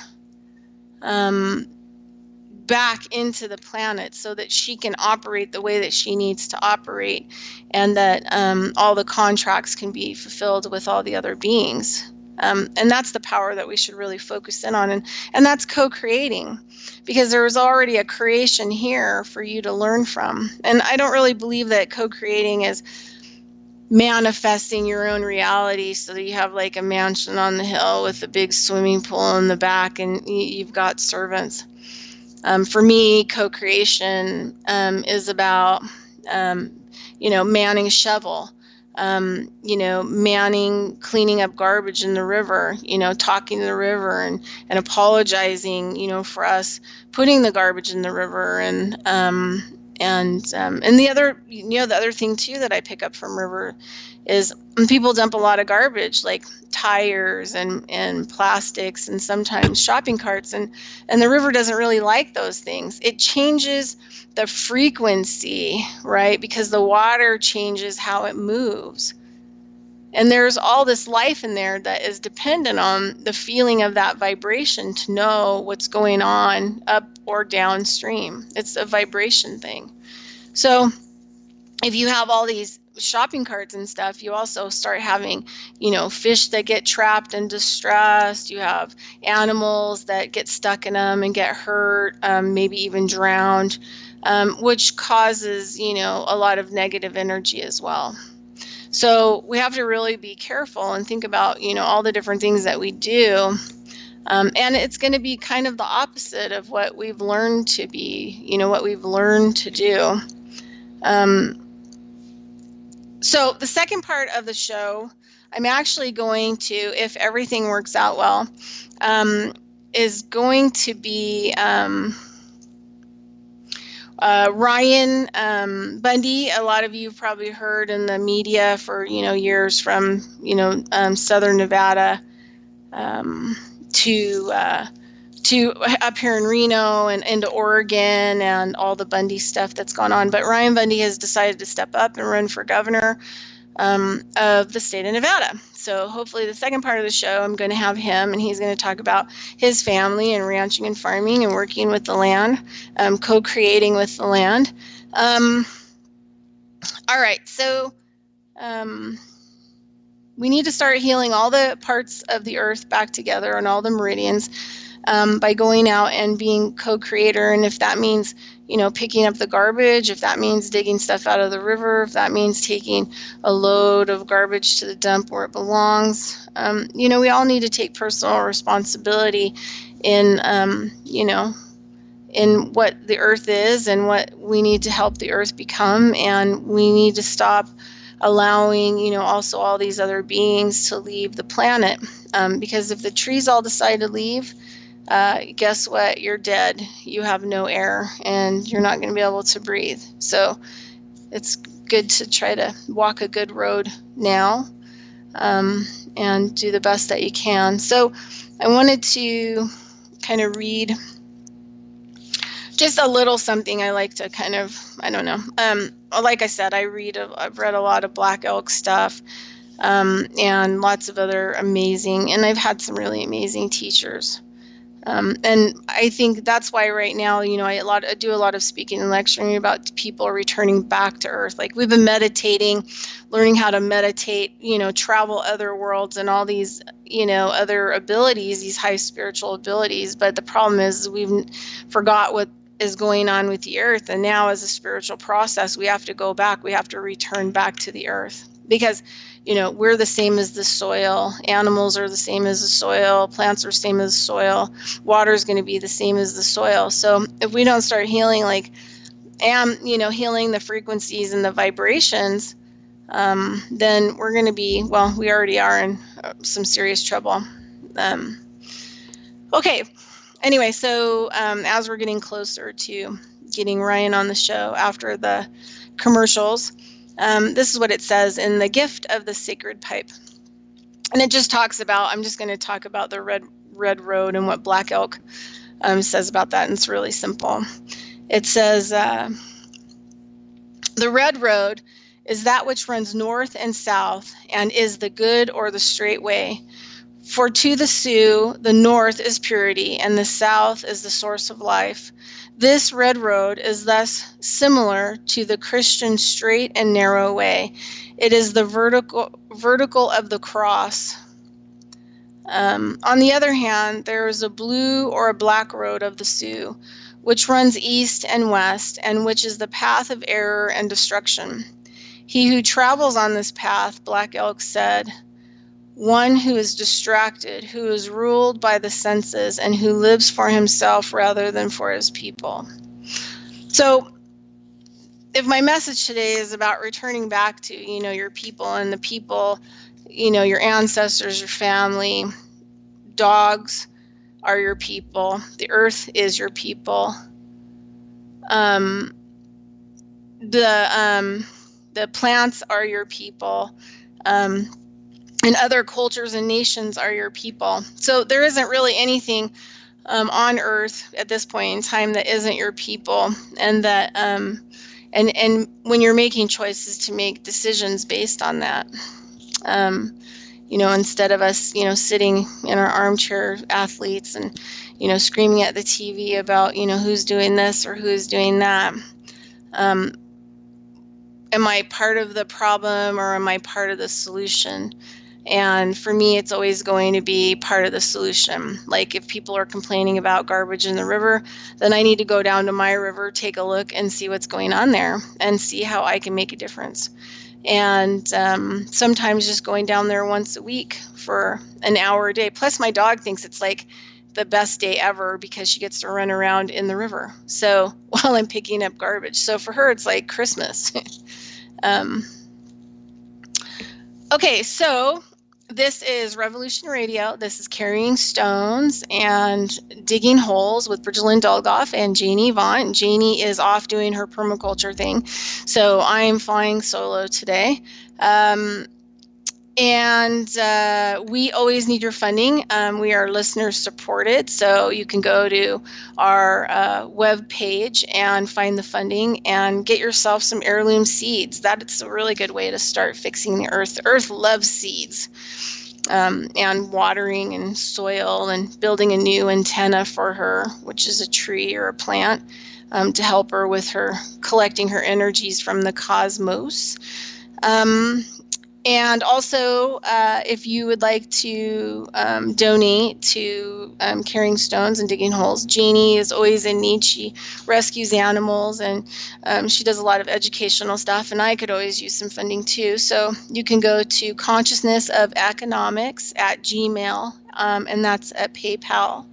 back into the planet, so that she can operate the way that she needs to operate, and that all the contracts can be fulfilled with all the other beings. And that's the power that we should really focus in on. And that's co-creating, because there was already a creation here for you to learn from. And I don't really believe that co-creating is manifesting your own reality, so that you have a mansion on the hill with a big swimming pool in the back and you've got servants. For me, co-creation is about, manning a shovel, manning, cleaning up garbage in the river, talking to the river and apologizing, for us putting the garbage in the river. And the other thing too that I pick up from river is people dump a lot of garbage, like tires and plastics and sometimes shopping carts, and the river doesn't really like those things. It changes the frequency, right? Because the water changes how it moves. And there's all this life in there that is dependent on the feeling of that vibration to know what's going on up or downstream. It's a vibration thing. So if you have all these shopping carts and stuff, you also start having, fish that get trapped and distressed. You have animals that get stuck in them and get hurt, maybe even drowned, which causes, a lot of negative energy as well. So we have to really be careful and think about, all the different things that we do. And it's going to be kind of the opposite of what we've learned to be, what we've learned to do. So the second part of the show, I'm actually going to, if everything works out well, is going to be Ryan Bundy. A lot of you have probably heard in the media for, years from, Southern Nevada to up here in Reno and into Oregon and all the Bundy stuff that's gone on. But Ryan Bundy has decided to step up and run for governor of the state of Nevada. So hopefully the second part of the show, I'm going to have him, and he's going to talk about his family and ranching and farming and working with the land, co-creating with the land. All right, so we need to start healing all the parts of the earth back together and all the meridians by going out and being co-creator. And if that means, picking up the garbage, if that means digging stuff out of the river, if that means taking a load of garbage to the dump where it belongs, we all need to take personal responsibility in, in what the earth is and what we need to help the earth become. And we need to stop allowing, also all these other beings to leave the planet. Because if the trees all decide to leave, guess what? You're dead. You have no air and you're not going to be able to breathe. So it's good to try to walk a good road now and do the best that you can. So I wanted to kind of read just a little something. I like to kind of, like I said, I've read a lot of Black Elk stuff and lots of other amazing, and I've had some really amazing teachers. And I think that's why right now, I do a lot of speaking and lecturing about people returning back to Earth. Like we've been meditating, learning how to meditate, travel other worlds and all these, other abilities, these high spiritual abilities. But the problem is we've forgot what is going on with the Earth. And now as a spiritual process, we have to go back. We have to return back to the Earth because we're the same as the soil. Animals are the same as the soil. Plants are the same as the soil. Water is going to be the same as the soil. So if we don't start healing, healing the frequencies and the vibrations, then we're going to be, we already are in some serious trouble. Okay. Anyway, so as we're getting closer to getting Ryan on the show after the commercials, this is what it says in The Gift of the Sacred Pipe. And it just talks about, I'm just going to talk about the red road and what Black Elk says about that. And it's really simple. It says, the red road is that which runs north and south and is the good or the straight way. For to the Sioux, the north is purity and the south is the source of life. This red road is thus similar to the Christian straight and narrow way. It is the vertical of the cross. On the other hand, there is a blue or a black road of the Sioux, which runs east and west, and which is the path of error and destruction. He who travels on this path, Black Elk said, one who is distracted, who is ruled by the senses, and who lives for himself rather than for his people. So if my message today is about returning back to, your people and the people, your ancestors, your family, dogs are your people. The earth is your people. The plants are your people. And other cultures and nations are your people. So there isn't really anything on earth at this point in time that isn't your people, and that and when you're making choices, to make decisions based on that. Instead of us, sitting in our armchair athletes and, screaming at the TV about, who's doing this or who's doing that. Am I part of the problem or am I part of the solution? And for me, it's always going to be part of the solution. Like if people are complaining about garbage in the river, then I need to go down to my river, take a look and see what's going on there and see how I can make a difference. And sometimes just going down there once a week for an hour a day. Plus my dog thinks it's like the best day ever because she gets to run around in the river. So while I'm picking up garbage. So for her, it's like Christmas. Okay, so this is Revolution Radio. This is Carrying Stones and Digging Holes with Bridgette Dolgoff and Jannie Vaughn. Jannie is off doing her permaculture thing, so I'm flying solo today. We always need your funding. We are listener supported, so you can go to our web page and find the funding and get yourself some heirloom seeds. That's a really good way to start fixing the earth. The earth loves seeds, and watering and soil and building a new antenna for her, which is a tree or a plant, to help her with her collecting her energies from the cosmos. And also, if you would like to donate to Carrying Stones and Digging Holes, Jannie is always in need. She rescues animals, and she does a lot of educational stuff, and I could always use some funding too. So you can go to consciousnessofelconomics@gmail, and that's at PayPal.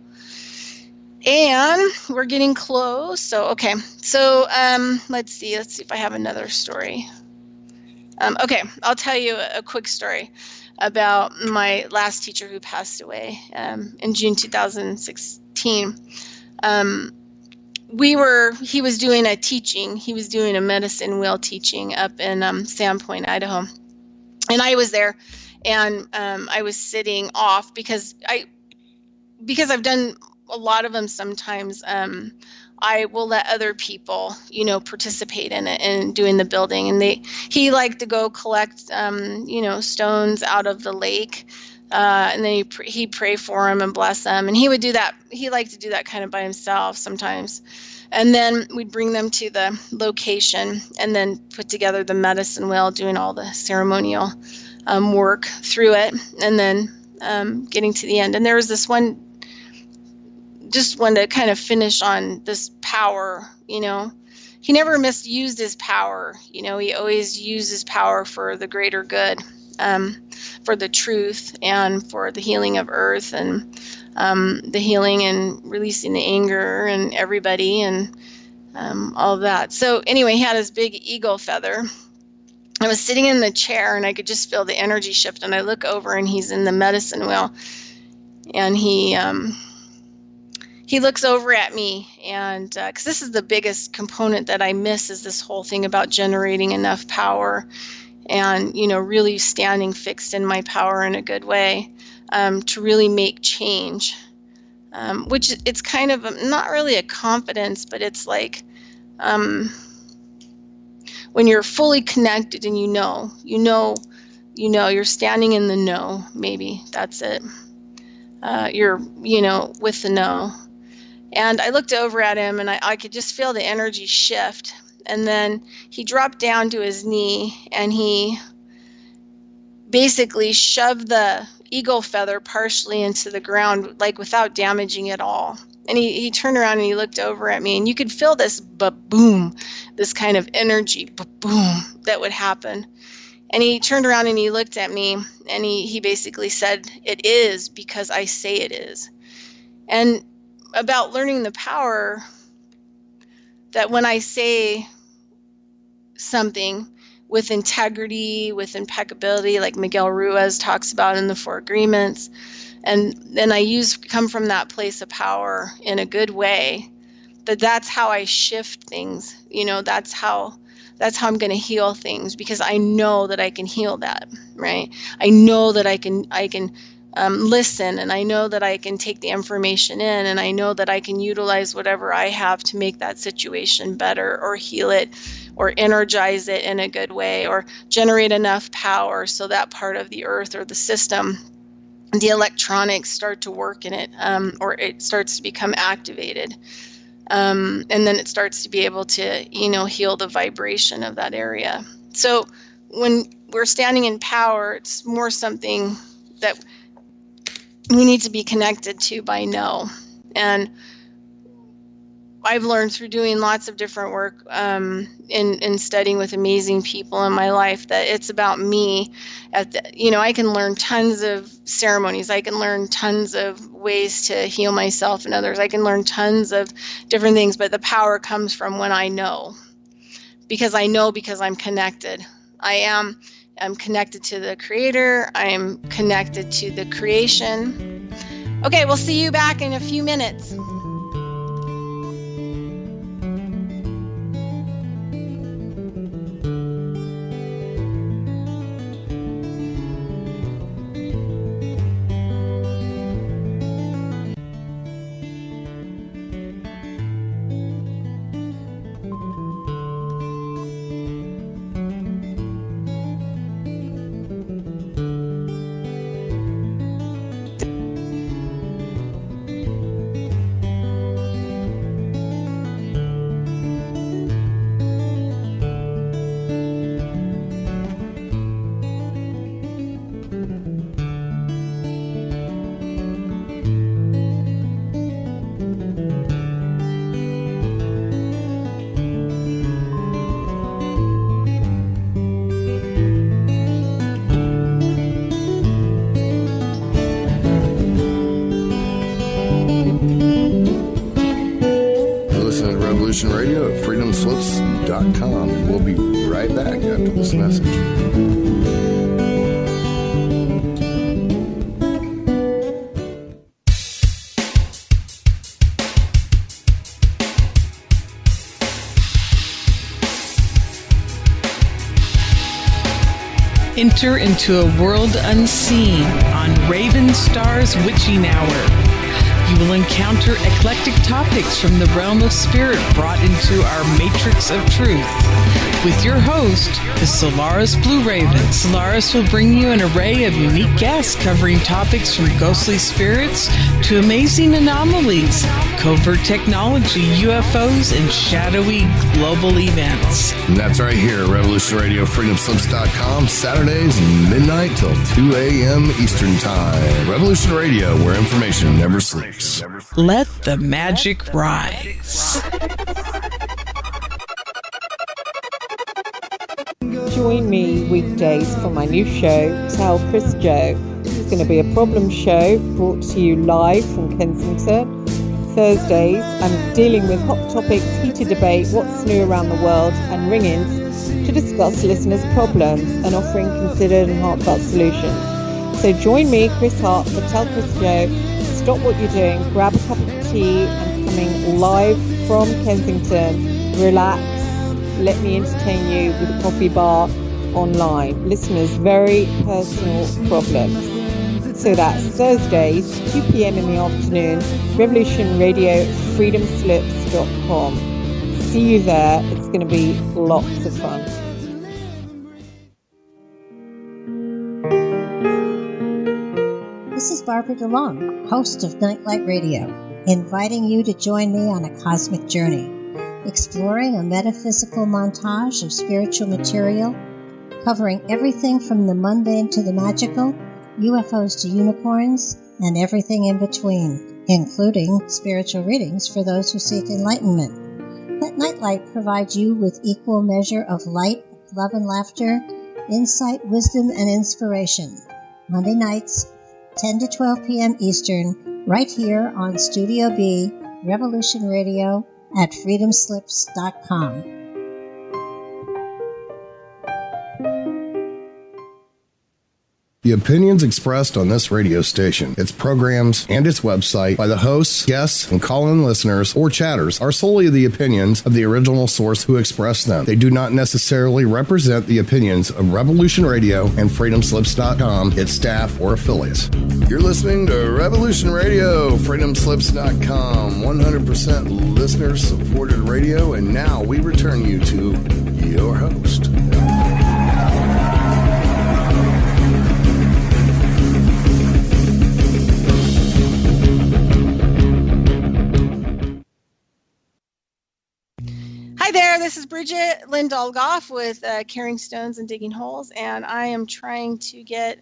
And we're getting close. So, okay. So let's see if I have another story. Okay, I'll tell you a quick story about my last teacher who passed away in June 2016. He was doing a teaching. He was doing a medicine wheel teaching up in Sandpoint, Idaho. And I was there, and I was sitting off because I've done a lot of them sometimes. I will let other people, participate in it and doing the building. And he liked to go collect, stones out of the lake, and then he'd pray for them and bless them. And he would do that. He liked to do that kind of by himself sometimes. And then we'd bring them to the location and then put together the medicine wheel, doing all the ceremonial work through it, and then getting to the end. And there was this one. Just wanted to kind of finish on this power, He never misused his power. He always used his power for the greater good, for the truth and for the healing of earth and the healing and releasing the anger and everybody and all of that. So anyway, he had his big eagle feather. I was sitting in the chair and I could just feel the energy shift, and I look over and he's in the medicine wheel, and he looks over at me, and because this is the biggest component that I miss, is this whole thing about generating enough power and, really standing fixed in my power in a good way to really make change, which it's kind of not really a confidence, but it's like when you're fully connected and you're standing in the know, maybe that's it. You're, with the know. And I looked over at him, and I could just feel the energy shift. And then he dropped down to his knee, and he basically shoved the eagle feather partially into the ground, like without damaging it all. And he turned around and he looked over at me, and you could feel this ba-boom, this kind of energy, ba-boom, that would happen. And he turned around and he looked at me, and he basically said, "It is because I say it is." And about learning the power that when I say something with integrity, with impeccability, like Miguel Ruiz talks about in the Four Agreements. And then come from that place of power in a good way, that's how I shift things. That's how I'm going to heal things, because I know that I can heal that, right? I know that I can listen, and I know that I can take the information in, and I know that I can utilize whatever I have to make that situation better, or heal it, or energize it in a good way, or generate enough power so that part of the earth or the system, the electronics start to work in it, or it starts to become activated. And then it starts to be able to, heal the vibration of that area. So when we're standing in power, it's more something that we need to be connected to by know. And I've learned through doing lots of different work in studying with amazing people in my life that it's about me. I can learn tons of ceremonies. I can learn tons of ways to heal myself and others. I can learn tons of different things, but the power comes from when I know. Because I'm connected. I'm connected to the Creator. I am connected to the creation. Okay, we'll see you back in a few minutes. Radio at freedomslips.com, and we'll be right back after this message. Enter into a world unseen on Raven Star's Witching Hour. You will encounter eclectic topics from the realm of spirit brought into our matrix of truth. With your host, the Solaris Blue Raven. Solaris will bring you an array of unique guests covering topics from ghostly spirits to amazing anomalies, covert technology, UFOs, and shadowy global events. And that's right here at Revolution Radio, freedomslips.com, Saturdays, midnight till 2 a.m. Eastern Time. Revolution Radio, where information never sleeps. Let the magic rise. Join me weekdays for my new show, Tell Chris Joe. It's going to be a problem show brought to you live from Kensington. Thursdays, I'm dealing with hot topics, heated debate, what's new around the world, and ring-ins to discuss listeners' problems and offering considered and heartfelt solutions. So join me, Chris Hart, for Tell Chris Joe. Stop what you're doing, grab a cup of tea. I'm coming live from Kensington. Relax. Let me entertain you with a coffee bar online. Listeners' very personal problems. So that's Thursdays, 2 p.m. in the afternoon, Revolution Radio, freedomslips.com. See you there. It's going to be lots of fun. This is Barbara DeLong, host of Nightlight Radio, inviting you to join me on a cosmic journey, exploring a metaphysical montage of spiritual material, covering everything from the mundane to the magical, UFOs to unicorns, and everything in between, including spiritual readings for those who seek enlightenment. Let Nightlight provide you with equal measure of light, love and laughter, insight, wisdom, and inspiration. Monday nights, 10 to 12 p.m. Eastern, right here on Studio B, Revolution Radio, at freedomslips.com. The opinions expressed on this radio station, its programs, and its website by the hosts, guests, and call-in listeners or chatters are solely the opinions of the original source who expressed them. They do not necessarily represent the opinions of Revolution Radio and FreedomSlips.com, its staff, or affiliates. You're listening to Revolution Radio, FreedomSlips.com, 100% listener-supported radio, and now we return you to your host. Hi there, this is Bridgette Lynn Dolgoff with Carrying Stones and Digging Holes, and I am trying to get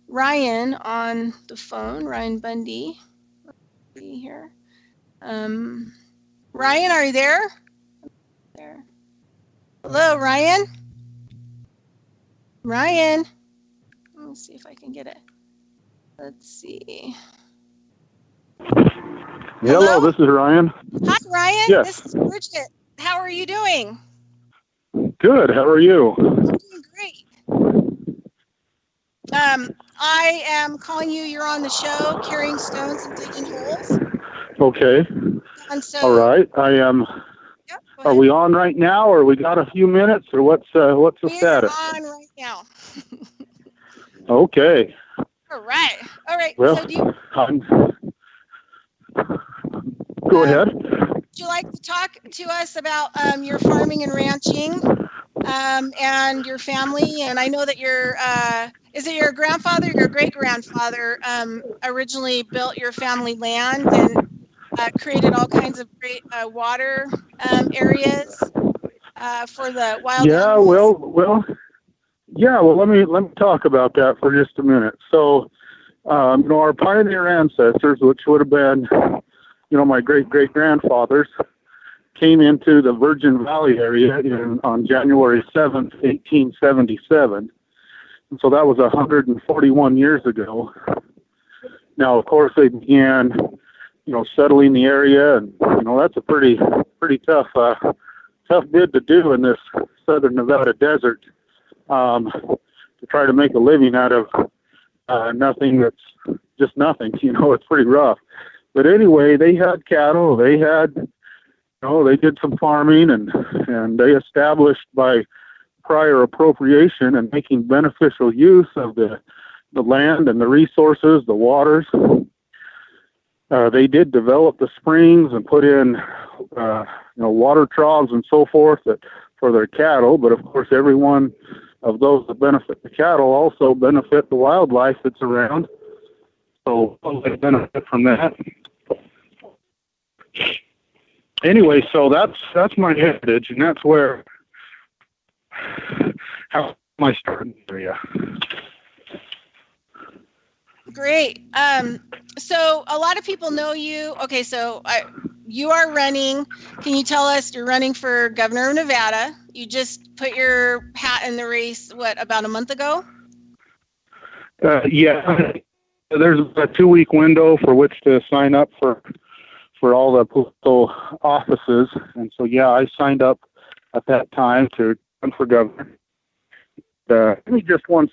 Ryan on the phone, Ryan Bundy. Let's see here. Ryan, are you there? There. Hello, Ryan? Ryan? Let me see if I can get it. Let's see. Hello, this is Ryan. Hi, Ryan. Yes. This is Bridgette. How are you doing? Good. How are you? I'm doing great. I am calling you. You're on the show, Carrying Stones and Digging Holes. Okay. And so, all right. I am. Yep, are we on right now, or we got a few minutes, or what's the status? We're on right now. Okay. All right. All right. Well, so do you, go ahead. would you like to talk to us about your farming and ranching and your family? And I know that your is it your grandfather, your great-grandfather originally built your family land and created all kinds of great water areas for the wild animals? Well, let me talk about that for just a minute. So, our pioneer ancestors, which would have been, my great-great-grandfathers, came into the Virgin Valley area on January 7th, 1877. And so that was 141 years ago. Now, of course, they began, settling the area, and, that's a pretty tough bid to do in this southern Nevada desert, to try to make a living out of nothing that's just nothing. It's pretty rough. But anyway, they had cattle, they had, they did some farming, and they established by prior appropriation and making beneficial use of the land and the resources, the waters. They did develop the springs and put in, water troughs and so forth for their cattle. But of course, every one of those that benefit the cattle also benefit the wildlife that's around. So they benefit from that. Anyway, so that's my heritage, and that's how my starting area. Great. So a lot of people know you. Okay, so you are running. Can you tell us you're running for governor of Nevada? You just put your hat in the race, about a month ago? Yeah. There's a 2-week window for which to sign up for all the political offices. And so, yeah, I signed up at that time to run for governor. Let me just once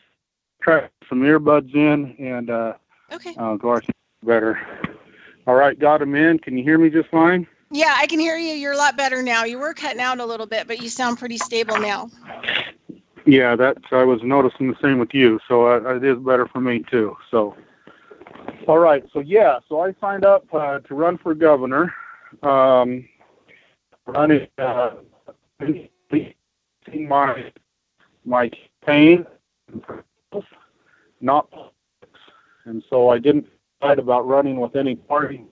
try some earbuds in and okay. Go better. All right, got them in. Can you hear me just fine? Yeah, I can hear you. You're a lot better now. You were cutting out a little bit, but you sound pretty stable now. Yeah, I was noticing the same with you. So it is better for me too. So, all right. So yeah, I signed up to run for governor. Running my campaign, not politics, and so I didn't decide about running with any party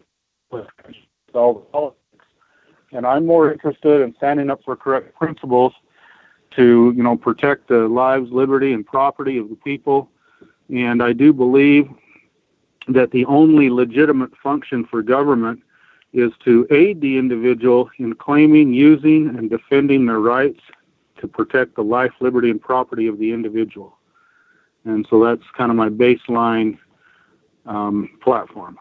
with all the politics. And I'm more interested in standing up for correct principles to, protect the lives, liberty, and property of the people. And I do believe that the only legitimate function for government is to aid the individual in claiming, using, and defending their rights to protect the life, liberty, and property of the individual. And so that's kind of my baseline platform.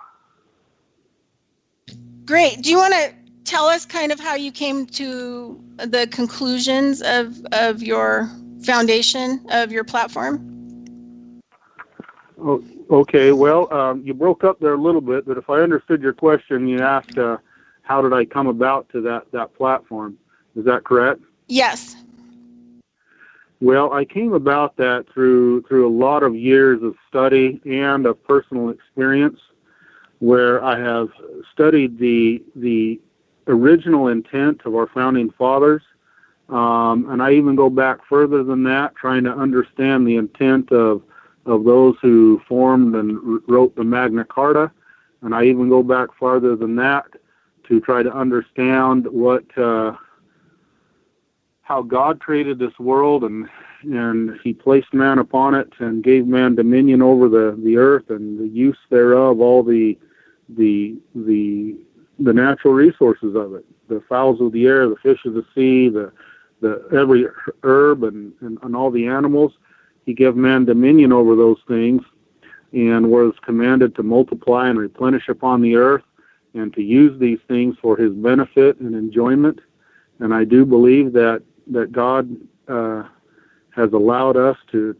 Great. Do you want to tell us kind of how you came to the conclusions of your foundation of your platform? Oh, okay. Well, you broke up there a little bit, but if I understood your question, you asked how did I come about to that platform. Is that correct? Yes. Well, I came about that through a lot of years of study and of personal experience, where I have studied the original intent of our founding fathers, and I even go back further than that, trying to understand the intent of those who formed and wrote the Magna Carta, and I even go back farther than that to try to understand how God created this world, and He placed man upon it and gave man dominion over the earth and the use thereof, all the natural resources of it, the fowls of the air, the fish of the sea, the every herb and all the animals. He gave man dominion over those things, and was commanded to multiply and replenish upon the earth, and to use these things for His benefit and enjoyment. And I do believe that God has allowed us to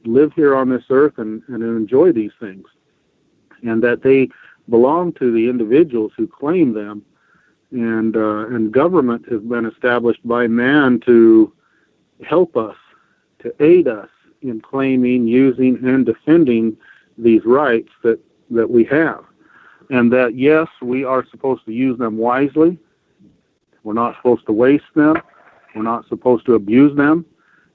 live here on this earth and enjoy these things, and that they belong to the individuals who claim them. And government has been established by man to help us, to aid us in claiming, using, and defending these rights that we have. And that, yes, we are supposed to use them wisely. We're not supposed to waste them. We're not supposed to abuse them.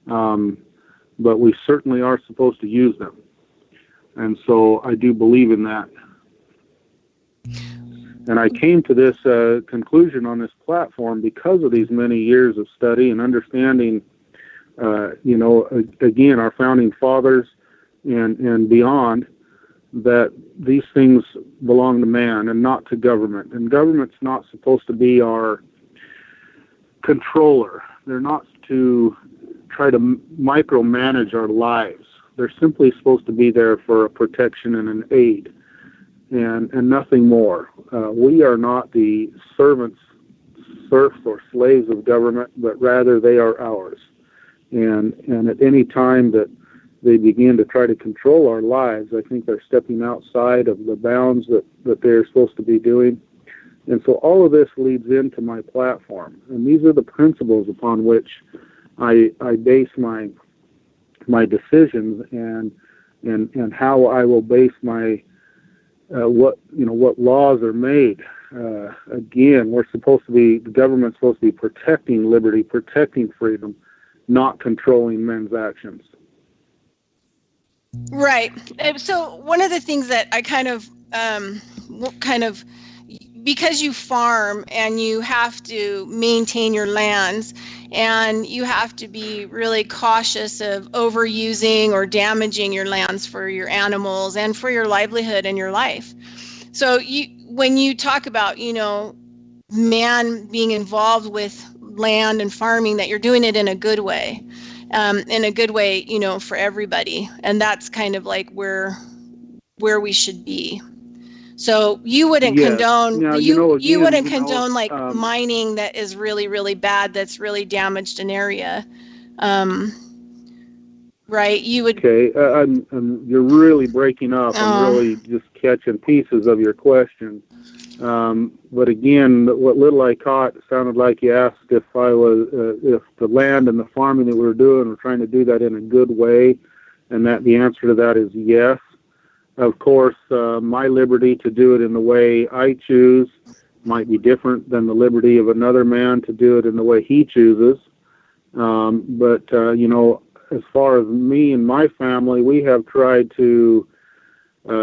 But we certainly are supposed to use them. And so I do believe in that. And I came to this conclusion on this platform because of these many years of study and understanding, again, our founding fathers and beyond, that these things belong to man and not to government. And government's not supposed to be our controller. They're not to try to micromanage our lives. They're simply supposed to be there for a protection and an aid, and nothing more. We are not the servants, serfs, or slaves of government, but rather they are ours. And at any time that they begin to try to control our lives, I think they're stepping outside of the bounds that they're supposed to be doing. And so all of this leads into my platform. And these are the principles upon which I base my decisions and how I will base my what laws are made. Again, the government's supposed to be protecting liberty, protecting freedom, not controlling men's actions. Right. So one of the things that I kind of because you farm and you have to maintain your lands, and you have to be really cautious of overusing or damaging your lands for your animals and for your livelihood and your life. So when you talk about, man being involved with land and farming, that you're doing it in a good way, for everybody. And that's kind of like where we should be. So you wouldn't condone mining that is really, really bad, that's really damaged an area, right? You would. Okay, you're really breaking up. I'm really just catching pieces of your question. But again, what little I caught sounded like you asked if the land and the farming that we were doing, we're trying to do that in a good way, and that the answer to that is yes. Of course, my liberty to do it in the way I choose might be different than the liberty of another man to do it in the way he chooses. But as far as me and my family, we have tried to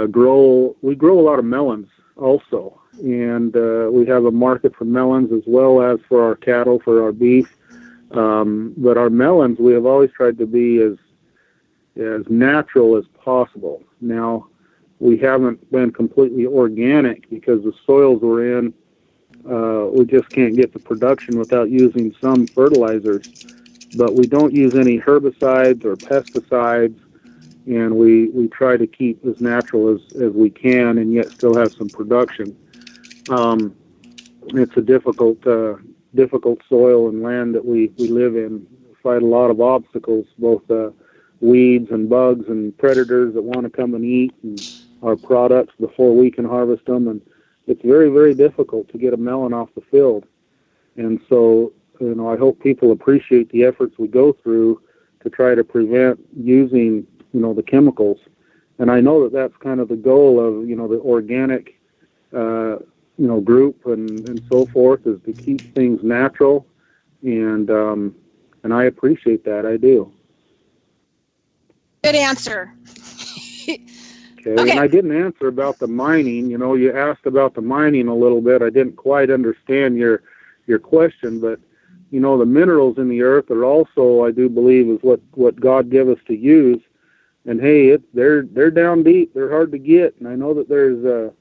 grow a lot of melons also. And we have a market for melons as well as for our cattle, for our beef. But our melons, we have always tried to be as natural as possible. Now, we haven't been completely organic because the soils we're in, we just can't get the production without using some fertilizers. But we don't use any herbicides or pesticides, and we try to keep as natural as we can and yet still have some production. It's a difficult soil and land that we live in fight a lot of obstacles, both weeds and bugs and predators that want to come and eat and our products before we can harvest them. And it's very, very difficult to get a melon off the field. And so, I hope people appreciate the efforts we go through to try to prevent using, the chemicals. And I know that that's kind of the goal of, the organic, group and so forth, is to keep things natural. And I appreciate that. I do. Good answer. Okay. And I didn't answer about the mining. You asked about the mining a little bit. I didn't quite understand your question, but the minerals in the earth are also, I do believe, is what God gave us to use. And hey, they're down deep. They're hard to get. And I know that there's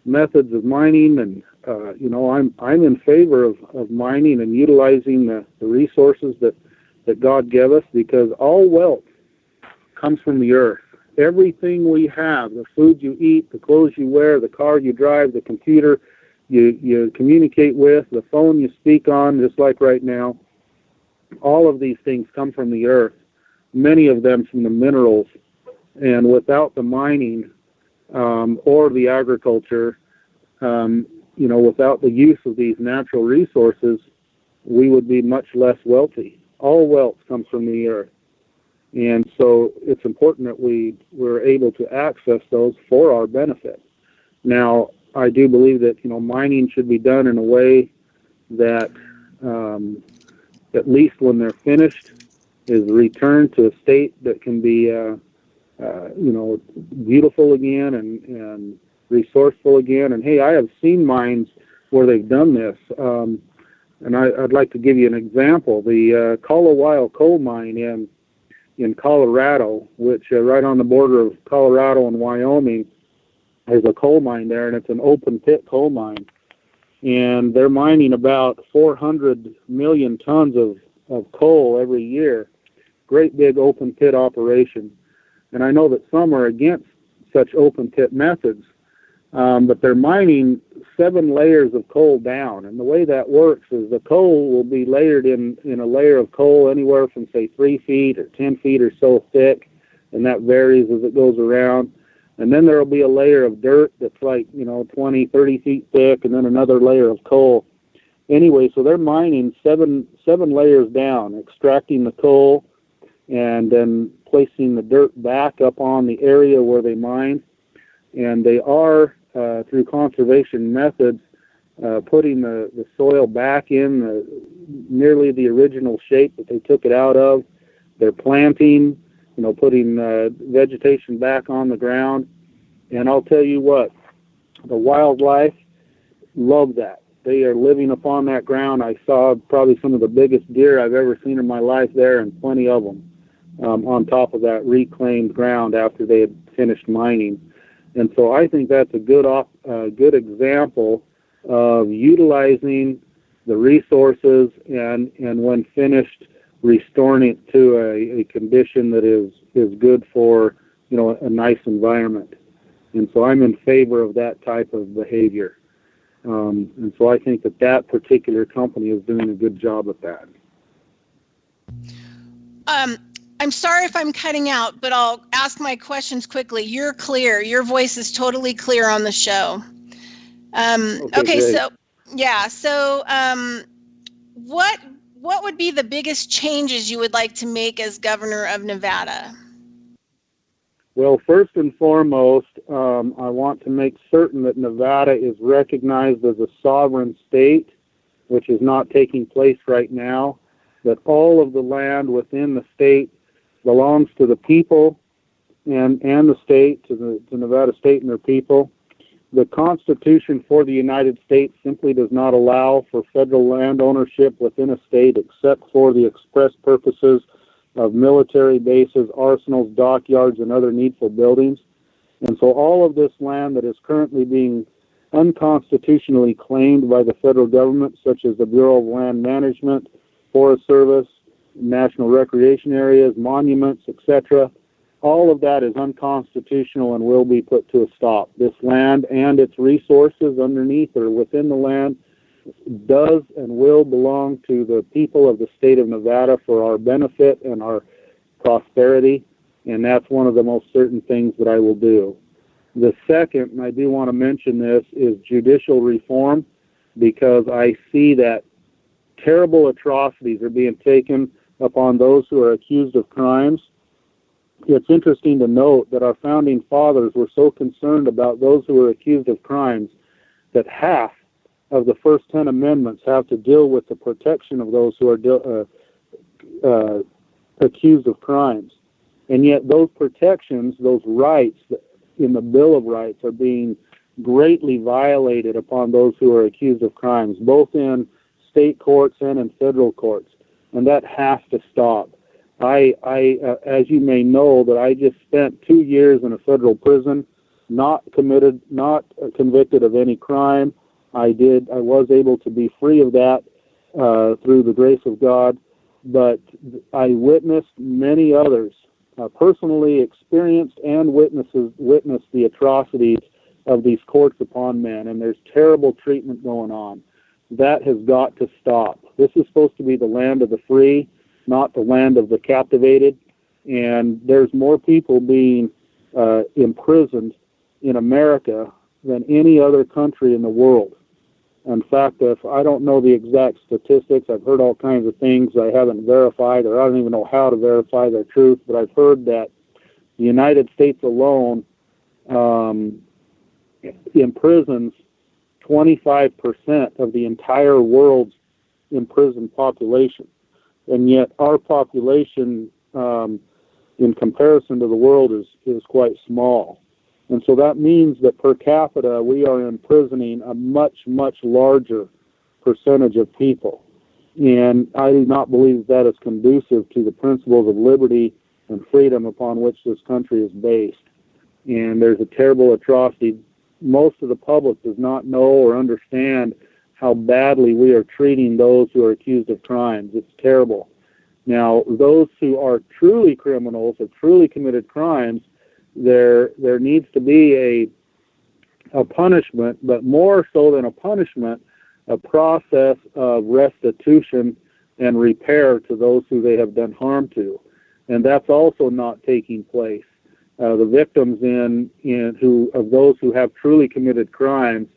methods of mining, and I'm in favor of mining and utilizing the resources that God gave us, because all wealth comes from the earth. Everything we have, the food you eat, the clothes you wear, the car you drive, the computer you communicate with, the phone you speak on, just like right now, all of these things come from the earth, many of them from the minerals. And without the mining or the agriculture, without the use of these natural resources, we would be much less wealthy. All wealth comes from the earth. And so it's important that we're able to access those for our benefit. Now, I do believe that, mining should be done in a way that, at least when they're finished, is returned to a state that can be, beautiful again and resourceful again. And hey, I have seen mines where they've done this. And I'd like to give you an example. The Colorado coal mine in Colorado, which right on the border of Colorado and Wyoming, there's a coal mine there, and it's an open pit coal mine. And they're mining about 400 million tons of coal every year. Great big open pit operation. And I know that some are against such open pit methods, but they're mining 7 layers of coal down. And the way that works is the coal will be layered in a layer of coal anywhere from, say, 3 feet or 10 feet or so thick, and that varies as it goes around. And then there will be a layer of dirt that's like, 20, 30 feet thick, and then another layer of coal. Anyway, so they're mining seven layers down, extracting the coal, and then placing the dirt back up on the area where they mine. And they are, through conservation methods, putting the soil back in nearly the original shape that they took it out of. They're planting, putting vegetation back on the ground. And I'll tell you what, the wildlife love that. They are living upon that ground. I saw probably some of the biggest deer I've ever seen in my life there, and plenty of them on top of that reclaimed ground after they had finished mining. And so I think that's a good example of utilizing the resources and when finished, restoring it to a condition that is good for, a nice environment. And so I'm in favor of that type of behavior. And so I think that particular company is doing a good job at that. I'm sorry if I'm cutting out, but I'll ask my questions quickly. You're clear. Your voice is totally clear on the show. Okay, so yeah. So what would be the biggest changes you would like to make as governor of Nevada? Well, first and foremost, I want to make certain that Nevada is recognized as a sovereign state, which is not taking place right now, that all of the land within the state belongs to the people and the state, to Nevada state and their people. The Constitution for the United States simply does not allow for federal land ownership within a state except for the express purposes of military bases, arsenals, dockyards, and other needful buildings. And so all of this land that is currently being unconstitutionally claimed by the federal government, such as the Bureau of Land Management, Forest Service, national recreation areas, monuments, etc., all of that is unconstitutional and will be put to a stop. This land and its resources underneath or within the land does and will belong to the people of the state of Nevada for our benefit and our prosperity, and that's one of the most certain things that I will do. The second, and I do want to mention this, is judicial reform, because I see that terrible atrocities are being taken upon those who are accused of crimes. It's interesting to note that our founding fathers were so concerned about those who were accused of crimes that half of the first 10 amendments have to deal with the protection of those who are accused of crimes. And yet those protections, those rights in the Bill of Rights, are being greatly violated upon those who are accused of crimes, both in state courts and in federal courts. And that has to stop. I as you may know, that I just spent 2 years in a federal prison, not convicted of any crime. I was able to be free of that through the grace of God, but I witnessed many others, personally experienced and witnessed the atrocities of these courts upon men, and there's terrible treatment going on. That has got to stop. This is supposed to be the land of the free, not the land of the captivated, and there's more people being imprisoned in America than any other country in the world. In fact, if I don't know the exact statistics, I've heard all kinds of things I haven't verified, or I don't even know how to verify their truth, but I've heard that the United States alone imprisons 25% of the entire world's imprisoned population. And yet our population, in comparison to the world, is quite small. And so that means that per capita, we are imprisoning a much, much larger percentage of people. And I do not believe that is conducive to the principles of liberty and freedom upon which this country is based. And there's a terrible atrocity. Most of the public does not know or understand how badly we are treating those who are accused of crimes. It's terrible. Now, those who are truly criminals or truly committed crimes, there needs to be a punishment, but more so than a punishment, a process of restitution and repair to those who they have done harm to. And that's also not taking place. The victims of those who have truly committed crimes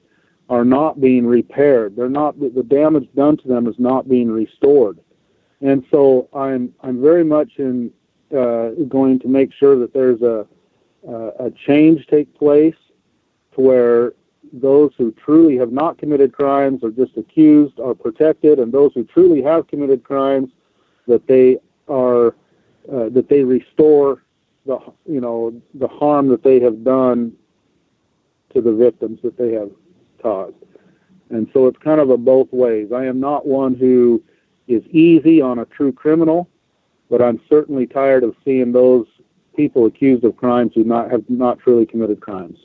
are not being repaired. The damage done to them is not being restored. And so I'm very much going to make sure that there's a change take place to where those who truly have not committed crimes or just accused are protected, and those who truly have committed crimes, that they restore the harm that they have done to the victims that they have caused. And so it's kind of a both ways. I am not one who is easy on a true criminal, but I'm certainly tired of seeing those people accused of crimes who have not truly committed crimes.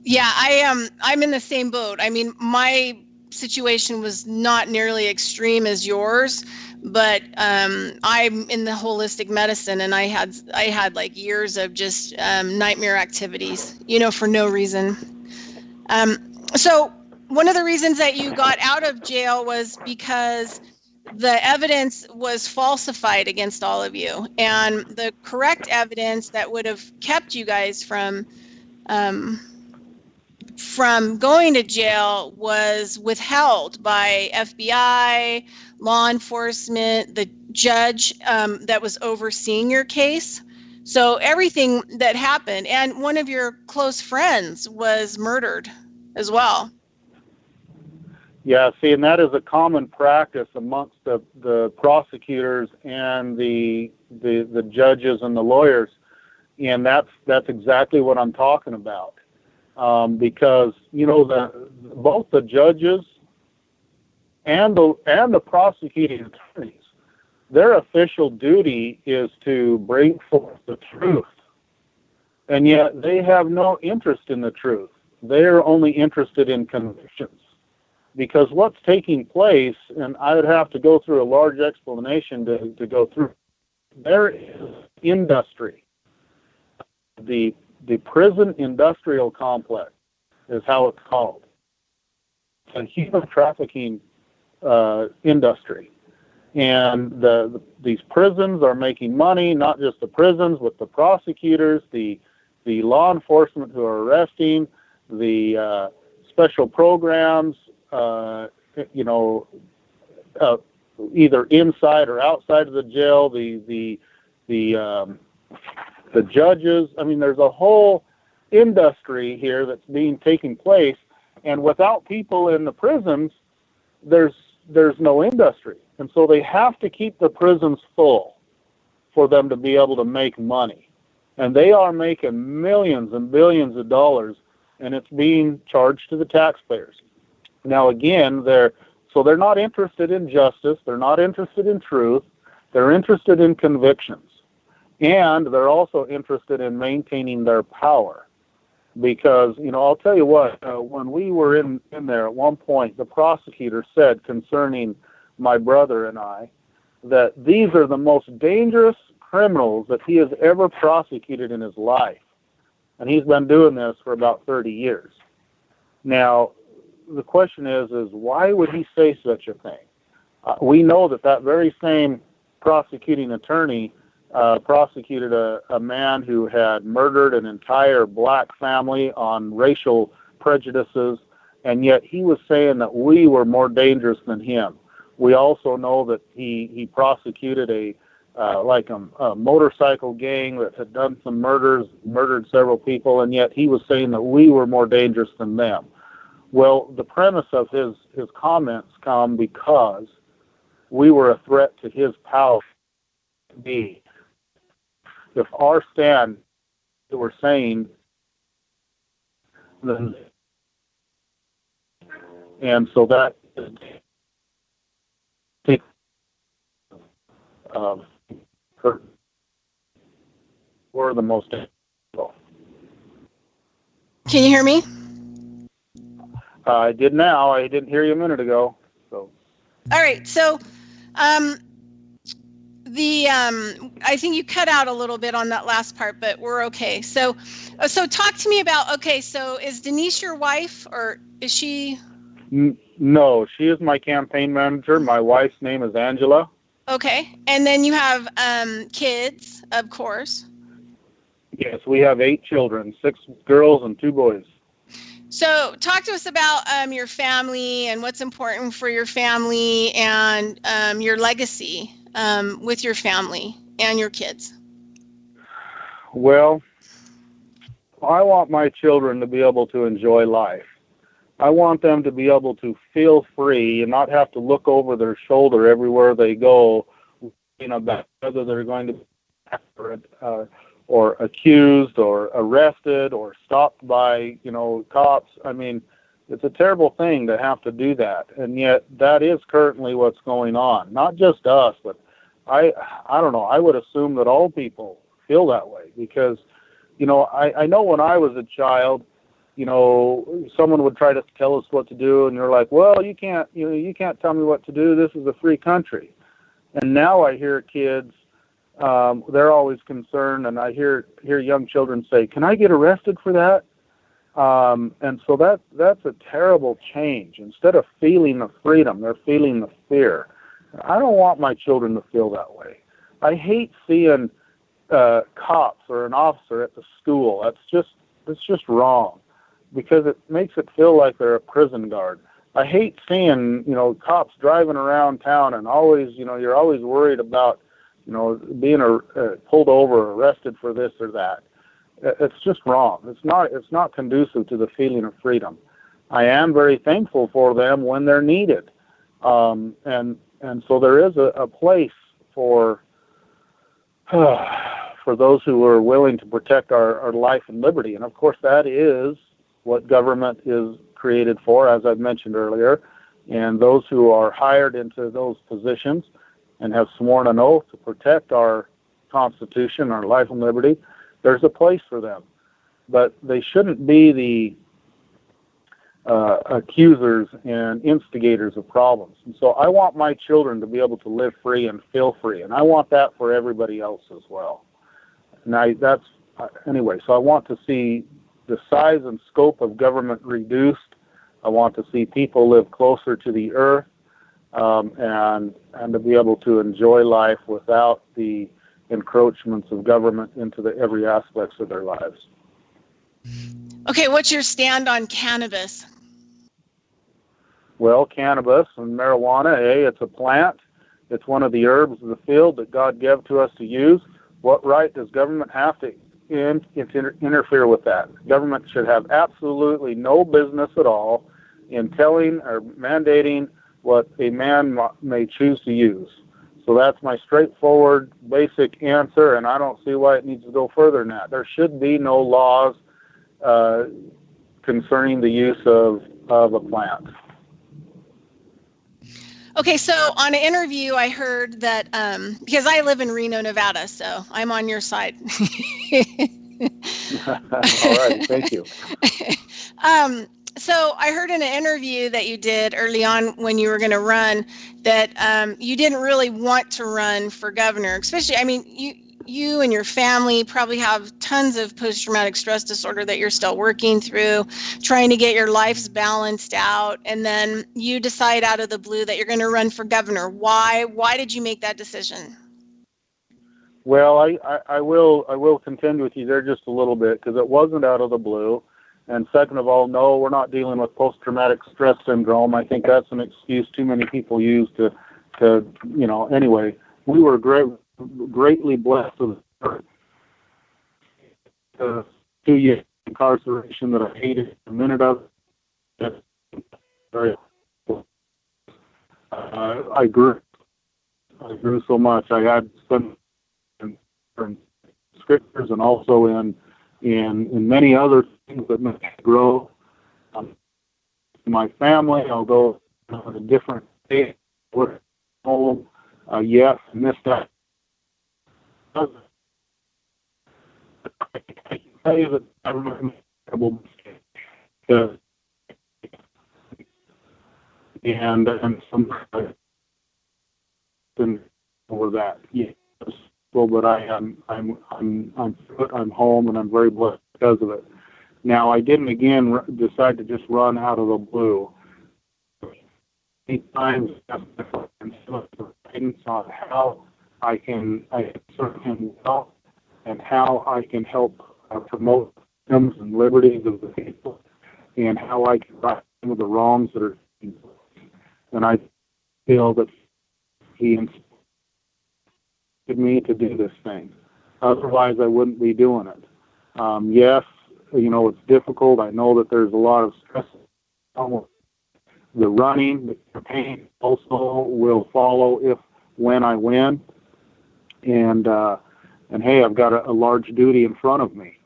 Yeah, I'm in the same boat. I mean, my situation was not nearly extreme as yours, but I'm in the holistic medicine, and I had like years of just nightmare activities, for no reason. So one of the reasons that you got out of jail was because the evidence was falsified against all of you, and the correct evidence that would have kept you guys from going to jail was withheld by FBI, law enforcement, the judge that was overseeing your case. So everything that happened, and one of your close friends was murdered as well. Yeah, see, and that is a common practice amongst the prosecutors and the judges and the lawyers, and that's exactly what I'm talking about. Because both the judges and the prosecuting attorneys, their official duty is to bring forth the truth, and yet they have no interest in the truth. They are only interested in convictions. Because what's taking place, and I would have to go through a large explanation to go through, there is industry. The prison industrial complex is how it's called. a human trafficking industry. And these prisons are making money, not just the prisons, but the prosecutors, the law enforcement who are arresting, the special programs, either inside or outside of the jail, the judges. I mean, there's a whole industry here that's taking place, and without people in the prisons, there's no industry. And so they have to keep the prisons full for them to be able to make money. And they are making millions and billions of dollars, and it's being charged to the taxpayers. Now, again, they're not interested in justice. They're not interested in truth. They're interested in convictions. And they're also interested in maintaining their power. Because, I'll tell you what, when we were in there at one point, the prosecutor said concerning my brother and I, that these are the most dangerous criminals that he has ever prosecuted in his life. And he's been doing this for about 30 years. Now, the question is why would he say such a thing? We know that very same prosecuting attorney prosecuted a man who had murdered an entire black family on racial prejudices, and yet he was saying that we were more dangerous than him. We also know that he prosecuted a motorcycle gang that had done some murders, murdered several people, and yet he was saying that we were more dangerous than them. Well, the premise of his comments come because we were a threat to his power. If our stand that we're saying, then, and so that we're the most. Can you hear me? I did now. I didn't hear you a minute ago. So. All right. So, I think you cut out a little bit on that last part, but we're okay. So talk to me about. Okay. So is Denise your wife, or is she? No, she is my campaign manager. My wife's name is Angela. Okay. And then you have kids, of course. Yes, we have 8 children, 6 girls and 2 boys. So talk to us about your family and what's important for your family and your legacy with your family and your kids. Well, I want my children to be able to enjoy life. I want them to be able to feel free and not have to look over their shoulder everywhere they go, about whether they're going to be or accused or arrested or stopped by, cops. I mean, it's a terrible thing to have to do that. And yet that is currently what's going on. Not just us, but I don't know. I would assume that all people feel that way because, I know when I was a child, someone would try to tell us what to do, and you're like, well, you can't tell me what to do. This is a free country. And now I hear kids, they're always concerned, and I hear young children say, can I get arrested for that? And so that's a terrible change. Instead of feeling the freedom, they're feeling the fear. I don't want my children to feel that way. I hate seeing cops or an officer at the school. It's just wrong because it makes it feel like they're a prison guard. I hate seeing, cops driving around town and always, you're always worried about, being pulled over or arrested for this or that. It's just wrong. It's not conducive to the feeling of freedom. I am very thankful for them when they're needed. And so there is a place for those who are willing to protect our life and liberty. And of course that is what government is created for, as I've mentioned earlier. And those who are hired into those positions and have sworn an oath to protect our Constitution, our life and liberty, there's a place for them. But they shouldn't be the accusers and instigators of problems. And so I want my children to be able to live free and feel free, and I want that for everybody else as well. And anyway, so I want to see the size and scope of government reduced I want to see people live closer to the earth, and to be able to enjoy life without the encroachments of government into every aspects of their lives. Okay, what's your stand on cannabis? Well, cannabis and marijuana, it's a plant. It's one of the herbs of the field that God gave to us to use. What right does government have to interfere with that? Government should have absolutely no business at all in telling or mandating what a man may choose to use. So that's my straightforward, basic answer, and I don't see why it needs to go further than that. There should be no laws concerning the use of a plant. Okay, so on an interview, I heard that, because I live in Reno, Nevada, so I'm on your side. All right, thank you. So I heard in an interview that you did early on when you were going to run that you didn't really want to run for governor, especially, I mean, you and your family probably have tons of post-traumatic stress disorder that you're still working through, trying to get your lives balanced out, and then you decide out of the blue that you're going to run for governor. Why did you make that decision? Well, I will contend with you there just a little bit, because it wasn't out of the blue. And second of all, no, we're not dealing with post-traumatic stress syndrome. I think that's an excuse too many people use to anyway, we were greatly blessed with 2 years incarceration that I hated a minute of. I grew so much. I had some in scriptures and also in many other things that made me grow. My family, although in a different state, we're home. Yes, missed that. I can tell you that I remember terrible mistakes. And some over that. Yes. Well, but I'm home and I'm very blessed because of it. Now, I didn't again decide to just run out of the blue. Many times guidance on how I can serve him well and how I can help promote freedoms and liberties of the people and how I can right some of the wrongs that are taking place. And I feel that he inspired me to do this thing. Otherwise, I wouldn't be doing it. Yes, it's difficult. I know that there's a lot of stress. The running, the campaign also will follow when I win. And hey, I've got a large duty in front of me.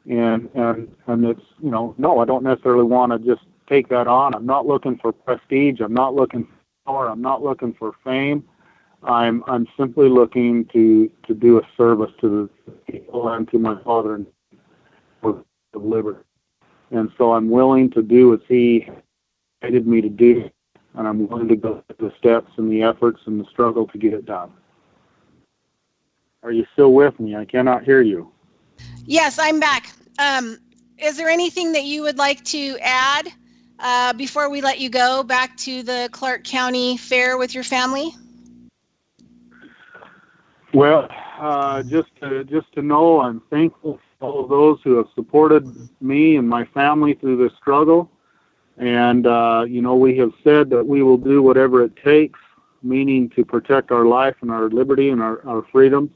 And it's, no, I don't necessarily want to just take that on. I'm not looking for prestige. I'm not looking for power. I'm not looking for fame. I'm simply looking to do a service to the people and to my Father and for the liberty. And so I'm willing to do as he guided me to do, and I'm willing to go through the steps and the efforts and the struggle to get it done. Are you still with me? I cannot hear you. Yes, I'm back. Is there anything that you would like to add before we let you go back to the Clark County Fair with your family? Well, just to know, I'm thankful for all of those who have supported me and my family through this struggle. And, we have said that we will do whatever it takes, meaning to protect our life and our liberty and our freedoms.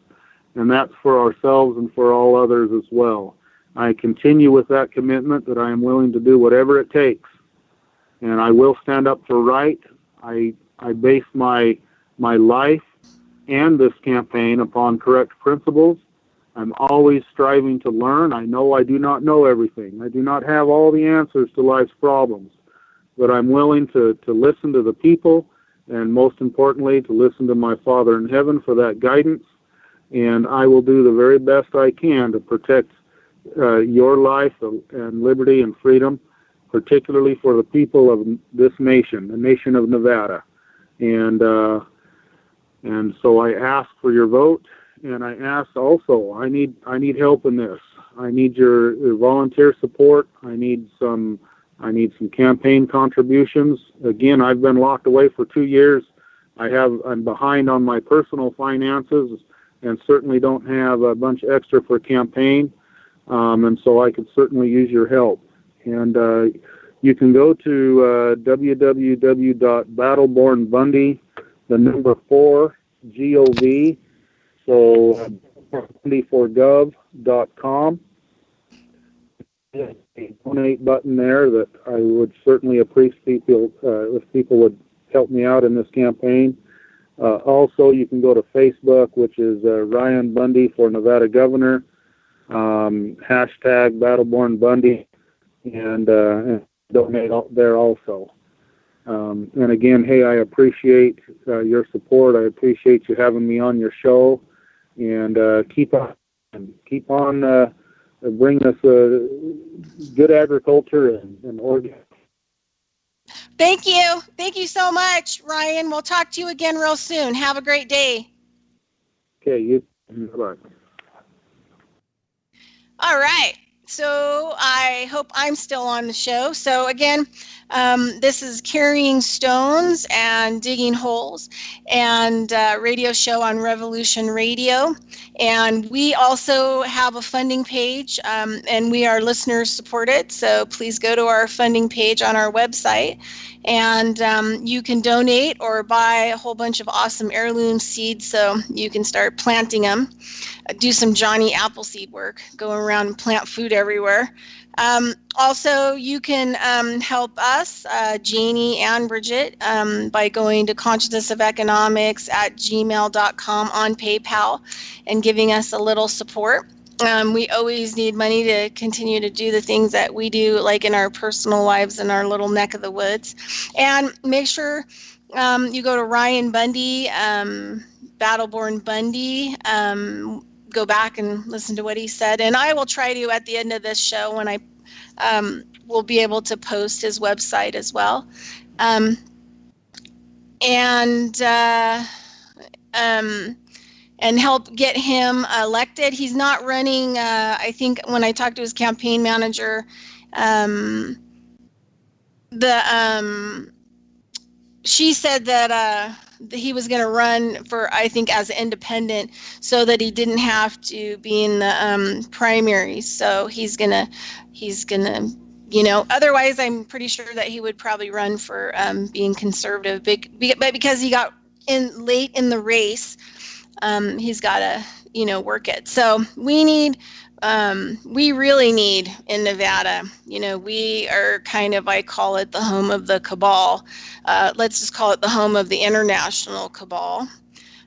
And that's for ourselves and for all others as well. I continue with that commitment that I am willing to do whatever it takes. And I will stand up for right. I base my life and this campaign upon correct principles. I'm always striving to learn. I know I do not know everything. I do not have all the answers to life's problems, but I'm willing to listen to the people and most importantly to listen to my Father in heaven for that guidance, and I will do the very best I can to protect your life and liberty and freedom, particularly for the people of this nation, the nation of Nevada. And so I ask for your vote, and I ask also, I need help in this. I need your volunteer support. I need some I need some campaign contributions. Again, I've been locked away for 2 years. I'm behind on my personal finances and certainly don't have a bunch extra for campaign. And so I could certainly use your help. And you can go to www.battlebornbundy, the number 4, GOV, so bundyforgov.com. There's a donate button there that I would certainly appreciate people if people would help me out in this campaign. Also, you can go to Facebook, which is Ryan Bundy for Nevada Governor, hashtag BattlebornBundy, and donate there also. And again, hey, I appreciate your support. I appreciate you having me on your show, and keep on bringing us good agriculture and organic. Thank you. Thank you so much, Ryan. We'll talk to you again real soon. Have a great day. Okay, you. Bye. All right. So I hope I'm still on the show. So again, this is Carrying Stones and Digging Holes, and radio show on Revolution Radio. And we also have a funding page, and we are listener supported. So please go to our funding page on our website, and you can donate or buy a whole bunch of awesome heirloom seeds so you can start planting them. Do some Johnny Appleseed work, go around and plant food everywhere. Also, you can help us, Jannie and Bridgette, by going to consciousnessofeconomics@gmail.com on PayPal and giving us a little support. We always need money to continue to do the things that we do, like in our personal lives in our little neck of the woods. And make sure you go to Ryan Bundy, Battleborn Bundy, go back and listen to what he said. And I will try to, at the end of this show, when I will be able to post his website as well. And help get him elected. He's not running, I think when I talked to his campaign manager, she said that he was going to run for, I think, as an independent so that he didn't have to be in the primaries. So he's gonna, otherwise I'm pretty sure that he would probably run for being conservative, but because he got in late in the race, he's got to, work it. So we really need in Nevada, we are kind of, I call it the home of the cabal. Let's just call it the home of the international cabal.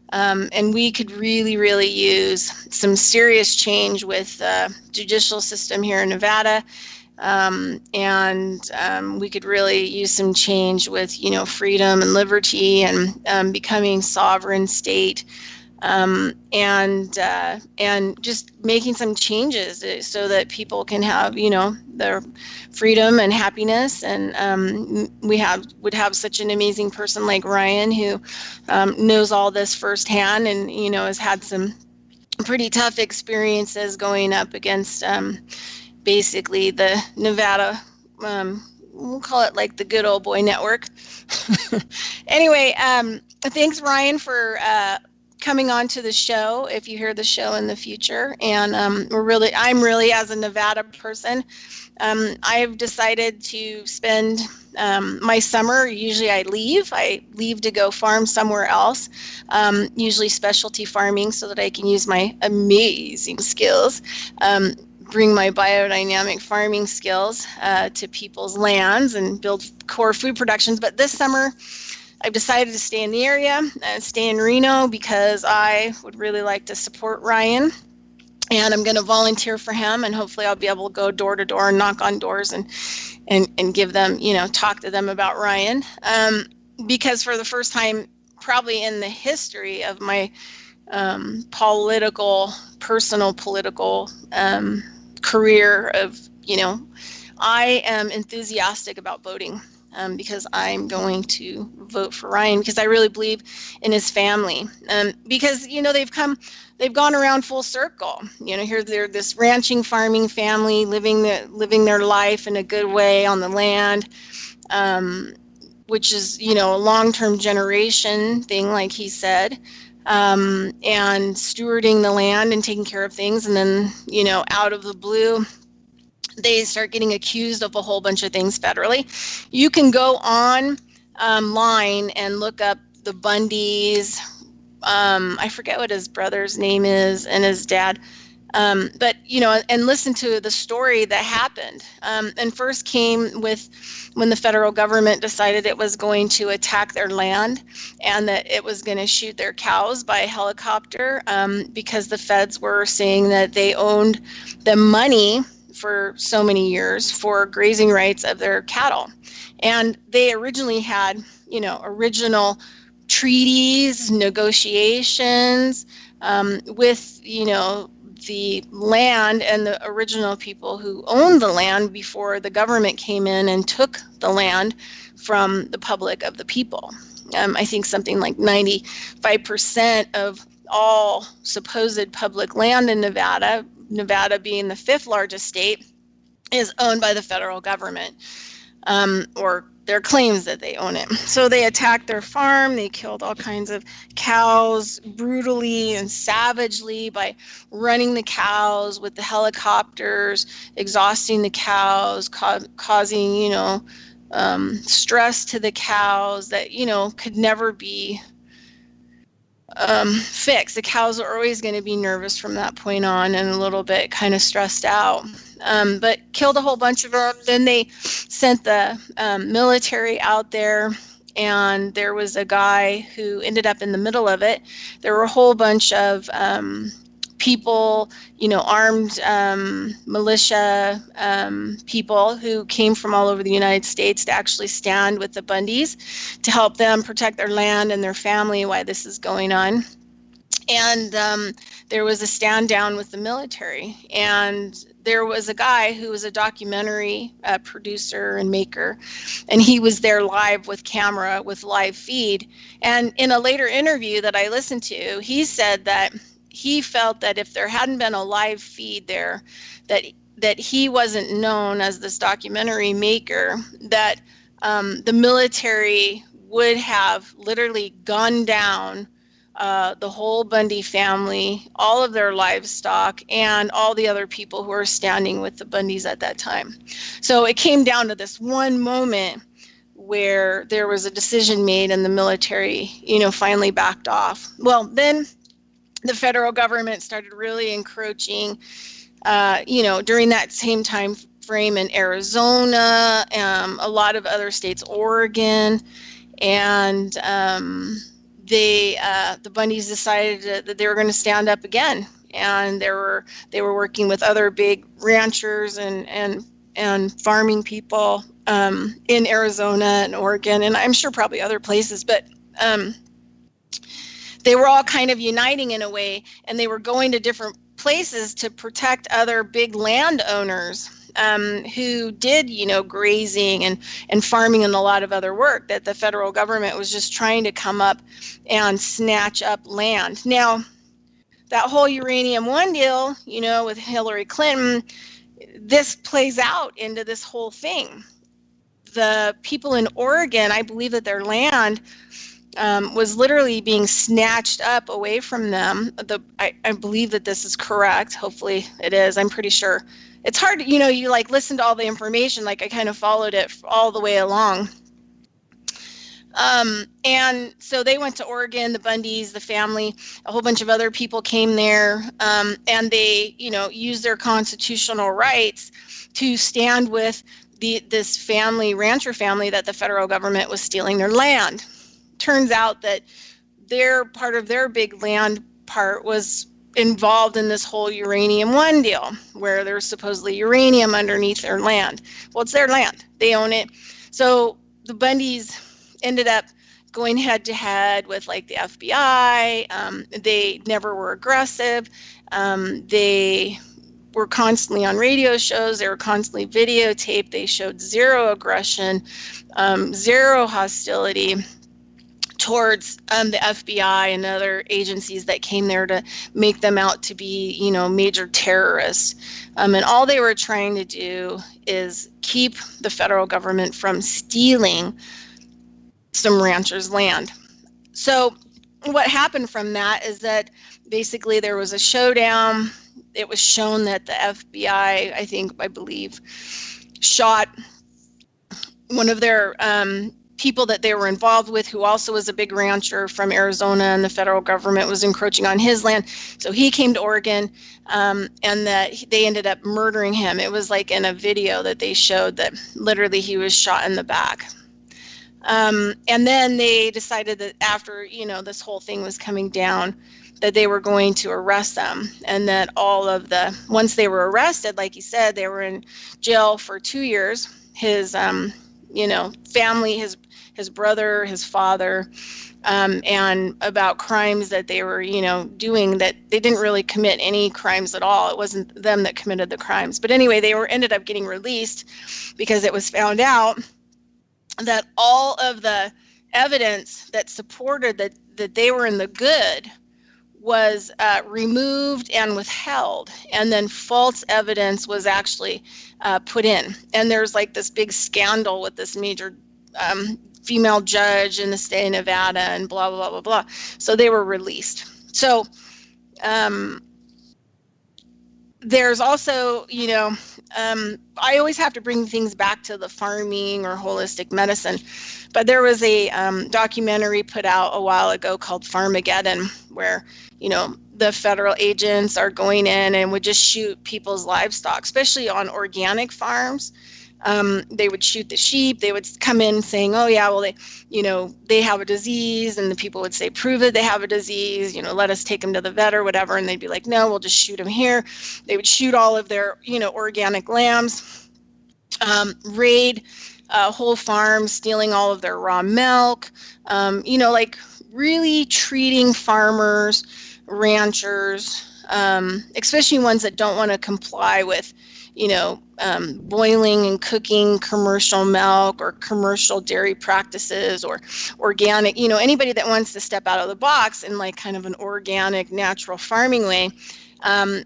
And we could really, really use some serious change with the judicial system here in Nevada. And we could really use some change with, freedom and liberty and becoming sovereign state. And just making some changes so that people can have, their freedom and happiness. And would have such an amazing person like Ryan who knows all this firsthand and, has had some pretty tough experiences going up against basically the Nevada, we'll call it like the good old boy network. Anyway, thanks, Ryan, for coming on to the show, if you hear the show in the future. And I'm really, as a Nevada person, I've decided to spend my summer, usually I leave to go farm somewhere else, usually specialty farming, so that I can use my amazing skills, bring my biodynamic farming skills to people's lands and build core food productions. But this summer, I've decided to stay in the area, stay in Reno, because I would really like to support Ryan, and I'm going to volunteer for him, and hopefully I'll be able to go door to door and knock on doors and give them, talk to them about Ryan, because for the first time probably in the history of my personal political career of, I am enthusiastic about voting. because I'm going to vote for Ryan, because I really believe in his family. Because, you know, they've gone around full circle. You know, here they're this ranching, farming family living their life in a good way on the land, which is, you know, a long-term generation thing, like he said, and stewarding the land and taking care of things. And then, you know, out of the blue, they start getting accused of a whole bunch of things federally. You can go online and look up the Bundys. I forget what his brother's name is and his dad. But, you know, and listen to the story that happened. And first came with when the federal government decided it was going to attack their land and that it was going to shoot their cows by helicopter, because the feds were saying that they owned the money for so many years for grazing rights of their cattle. And they originally had, you know, original treaties, negotiations with, you know, the land and the original people who owned the land before the government came in and took the land from the public of the people. I think something like 95% of all supposed public land in Nevada being the 5th largest state, is owned by the federal government, or their claims that they own it. So they attacked their farm. They killed all kinds of cows brutally and savagely by running the cows with the helicopters, exhausting the cows, causing, you know, stress to the cows that, you know, could never be fixed. The cows are always going to be nervous from that point on and a little bit kind of stressed out, but killed a whole bunch of them. Then they sent the military out there, and there was a guy who ended up in the middle of it. There were a whole bunch of people, you know, armed militia people who came from all over the United States to actually stand with the Bundys to help them protect their land and their family while this is going on. And there was a stand down with the military, and there was a guy who was a documentary producer and maker, and he was there live with camera, with live feed. And in a later interview that I listened to, he said that he felt that if there hadn't been a live feed there, that he wasn't known as this documentary maker, that the military would have literally gunned down the whole Bundy family, all of their livestock, and all the other people who were standing with the Bundys at that time. So it came down to this one moment where there was a decision made and the military, you know, finally backed off. Well, then the federal government started really encroaching, you know, during that same time frame in Arizona, a lot of other states, Oregon, and the Bundys decided that they were going to stand up again, and they were working with other big ranchers and farming people in Arizona and Oregon, and I'm sure probably other places, but they were all kind of uniting in a way, and they were going to different places to protect other big landowners who did, you know, grazing and farming and a lot of other work that the federal government was just trying to come up and snatch up land. Now, that whole Uranium One deal, you know, with Hillary Clinton, this plays out into this whole thing. The people in Oregon, I believe that their land was literally being snatched up away from them. I believe that this is correct. Hopefully it is. I'm pretty sure. It's hard to, you know, you like listen to all the information, like I kind of followed it all the way along. And so they went to Oregon, the Bundys, the family, a whole bunch of other people came there, and they, you know, used their constitutional rights to stand with this family, rancher family, that the federal government was stealing their land. Turns out that their part of their big land part was involved in this whole Uranium One deal, where there's supposedly uranium underneath their land. Well, it's their land. They own it. So the Bundys ended up going head to head with like the FBI. They never were aggressive. They were constantly on radio shows. They were constantly videotaped. They showed zero aggression, zero hostility towards the FBI and other agencies that came there to make them out to be, you know, major terrorists. And all they were trying to do is keep the federal government from stealing some ranchers' land. So what happened from that is that basically there was a showdown. It was shown that the FBI, I believe, shot one of their people that they were involved with, who also was a big rancher from Arizona, and the federal government was encroaching on his land. So he came to Oregon, and that they ended up murdering him. It was like in a video that they showed that literally he was shot in the back. And then they decided that after, you know, this whole thing was coming down, that they were going to arrest them, and that once they were arrested, like he said, they were in jail for 2 years. His, you know, family, his brother, his father, and about crimes that they were, you know, doing, that they didn't really commit any crimes at all. It wasn't them that committed the crimes. But anyway, they ended up getting released because it was found out that all of the evidence that supported that they were in the good was removed and withheld, and then false evidence was actually put in. And there's like this big scandal with this major female judge in the state of Nevada and blah, blah, blah, blah. So they were released. So there's also, you know, I always have to bring things back to the farming or holistic medicine. But there was a documentary put out a while ago called Farmageddon, where, you know, the federal agents are going in and would just shoot people's livestock, especially on organic farms. They would shoot the sheep. They would come in saying, oh yeah, well, they have a disease, and the people would say, prove it, they have a disease, you know, let us take them to the vet or whatever. And they'd be like, no, we'll just shoot them here. They would shoot all of their, you know, organic lambs, raid whole farms, stealing all of their raw milk, you know, like really treating farmers, ranchers, especially ones that don't want to comply with, you know, boiling and cooking commercial milk or commercial dairy practices or organic, you know, anybody that wants to step out of the box in like kind of an organic, natural farming way,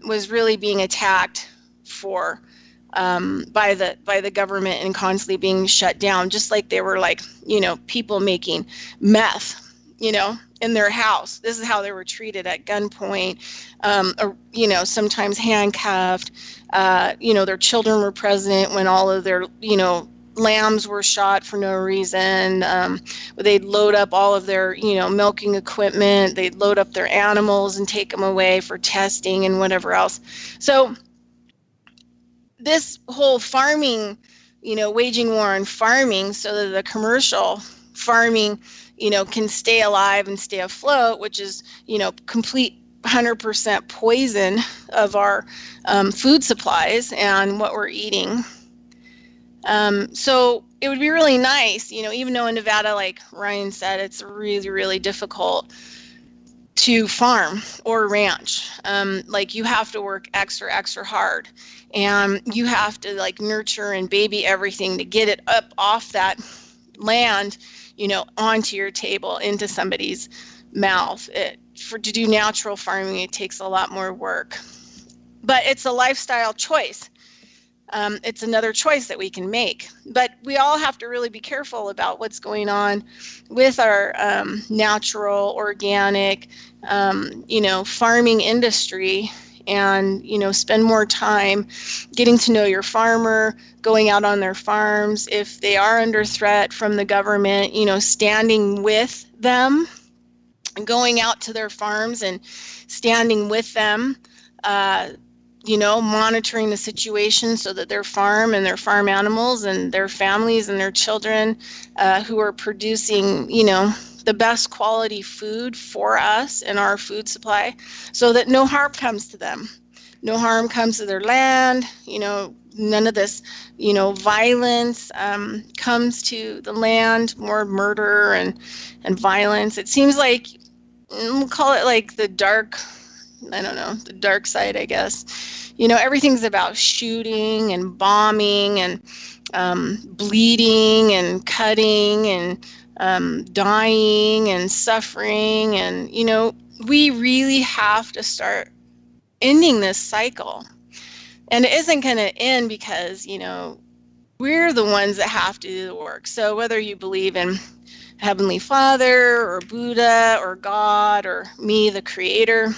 was really being attacked for by the government and constantly being shut down, just like they were like, you know, people making meth, you know, in their house. This is how they were treated at gunpoint, you know, sometimes handcuffed. You know, their children were present when all of their, you know, lambs were shot for no reason. They'd load up all of their, you know, milking equipment. They'd load up their animals and take them away for testing and whatever else. So this whole farming, you know, waging war on farming so that the commercial farming, you know, can stay alive and stay afloat, which is, you know, complete 100% poison of our food supplies and what we're eating. So it would be really nice, you know, even though in Nevada, like Ryan said, it's really, really difficult to farm or ranch. Like you have to work extra, extra hard, and you have to like nurture and baby everything to get it up off that land, you know, onto your table, into somebody's mouth. To do natural farming, it takes a lot more work, but it's a lifestyle choice. It's another choice that we can make, but we all have to really be careful about what's going on with our natural, organic, you know, farming industry, and, you know, spend more time getting to know your farmer, going out on their farms. If they are under threat from the government, you know, standing with them, going out to their farms and standing with them, you know, monitoring the situation so that their farm and their farm animals and their families and their children who are producing, you know, the best quality food for us and our food supply, so that no harm comes to them. No harm comes to their land, you know, none of this, you know, violence comes to the land, more murder and violence. It seems like, we'll call it like the dark I don't know, the dark side, I guess. Everything's about shooting and bombing and bleeding and cutting and dying and suffering. And, we really have to start ending this cycle. And it isn't going to end because, we're the ones that have to do the work. So whether you believe in Heavenly Father or Buddha or God or me, the Creator,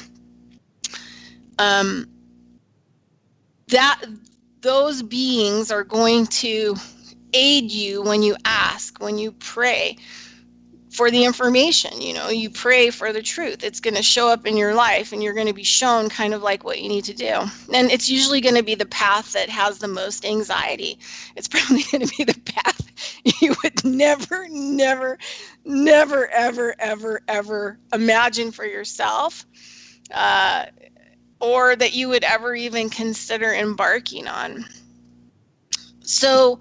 those beings are going to aid you when you ask, when you pray for the information. You pray for the truth. It's going to show up in your life, and you're going to be shown kind of like what you need to do. And it's usually going to be the path that has the most anxiety. It's probably going to be the path you would never, ever imagine for yourself, or that you would ever even consider embarking on. So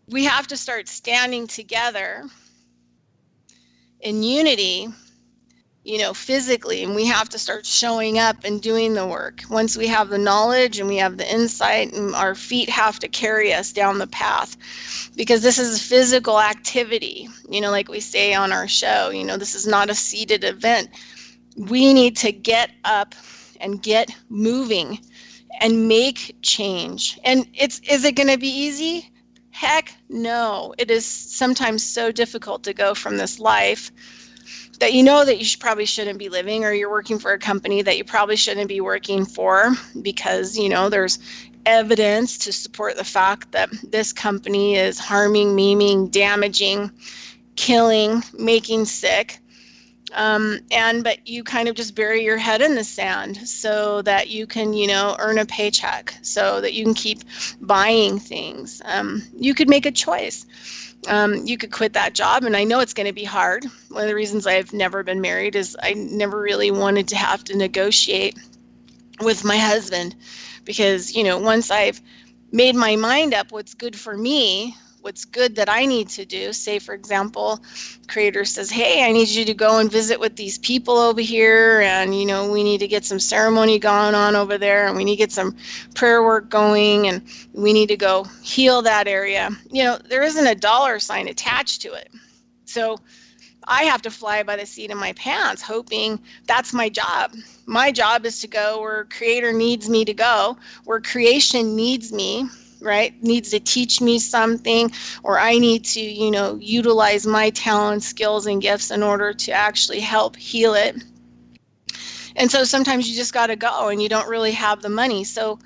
we have to start standing together in unity, physically, and we have to start showing up and doing the work. Once we have the knowledge and we have the insight, and our feet have to carry us down the path, because this is a physical activity, like we say on our show, this is not a seated event. We need to get up and get moving and make change. And is it going to be easy? Heck no. It is sometimes so difficult to go from this life that that you probably shouldn't be living, or you're working for a company that you probably shouldn't be working for, because there's evidence to support the fact that this company is harming, maiming, damaging, killing, making sick. But you kind of just bury your head in the sand so that you can, earn a paycheck, so that you can keep buying things. You could make a choice. You could quit that job, and I know it's going to be hard. One of the reasons I've never been married is I never really wanted to have to negotiate with my husband, because, once I've made my mind up what's good for me, what's good that I need to do. Say, for example, Creator says, hey, I need you to go and visit with these people over here, and, we need to get some ceremony going on over there, and we need to get some prayer work going, and we need to go heal that area. There isn't a dollar sign attached to it. So I have to fly by the seat of my pants, hoping that's my job. My job is to go where Creator needs me to go, where creation needs me, right? Needs to teach me something, or I need to, utilize my talents, skills, and gifts in order to actually help heal it. And so sometimes you just got to go, and you don't really have the money. So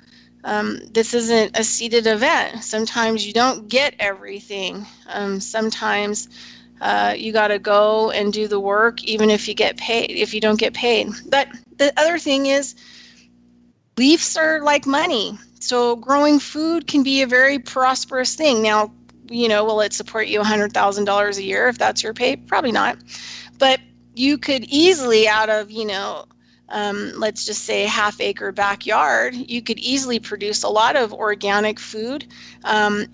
this isn't a seated event. Sometimes you don't get everything. Sometimes you got to go and do the work, even if you get paid, if you don't get paid. But the other thing is, beliefs are like money. So growing food can be a very prosperous thing. Now, will it support you $100,000 a year if that's your pay? Probably not. But you could easily, out of, let's just say half-acre backyard, you could easily produce a lot of organic food, and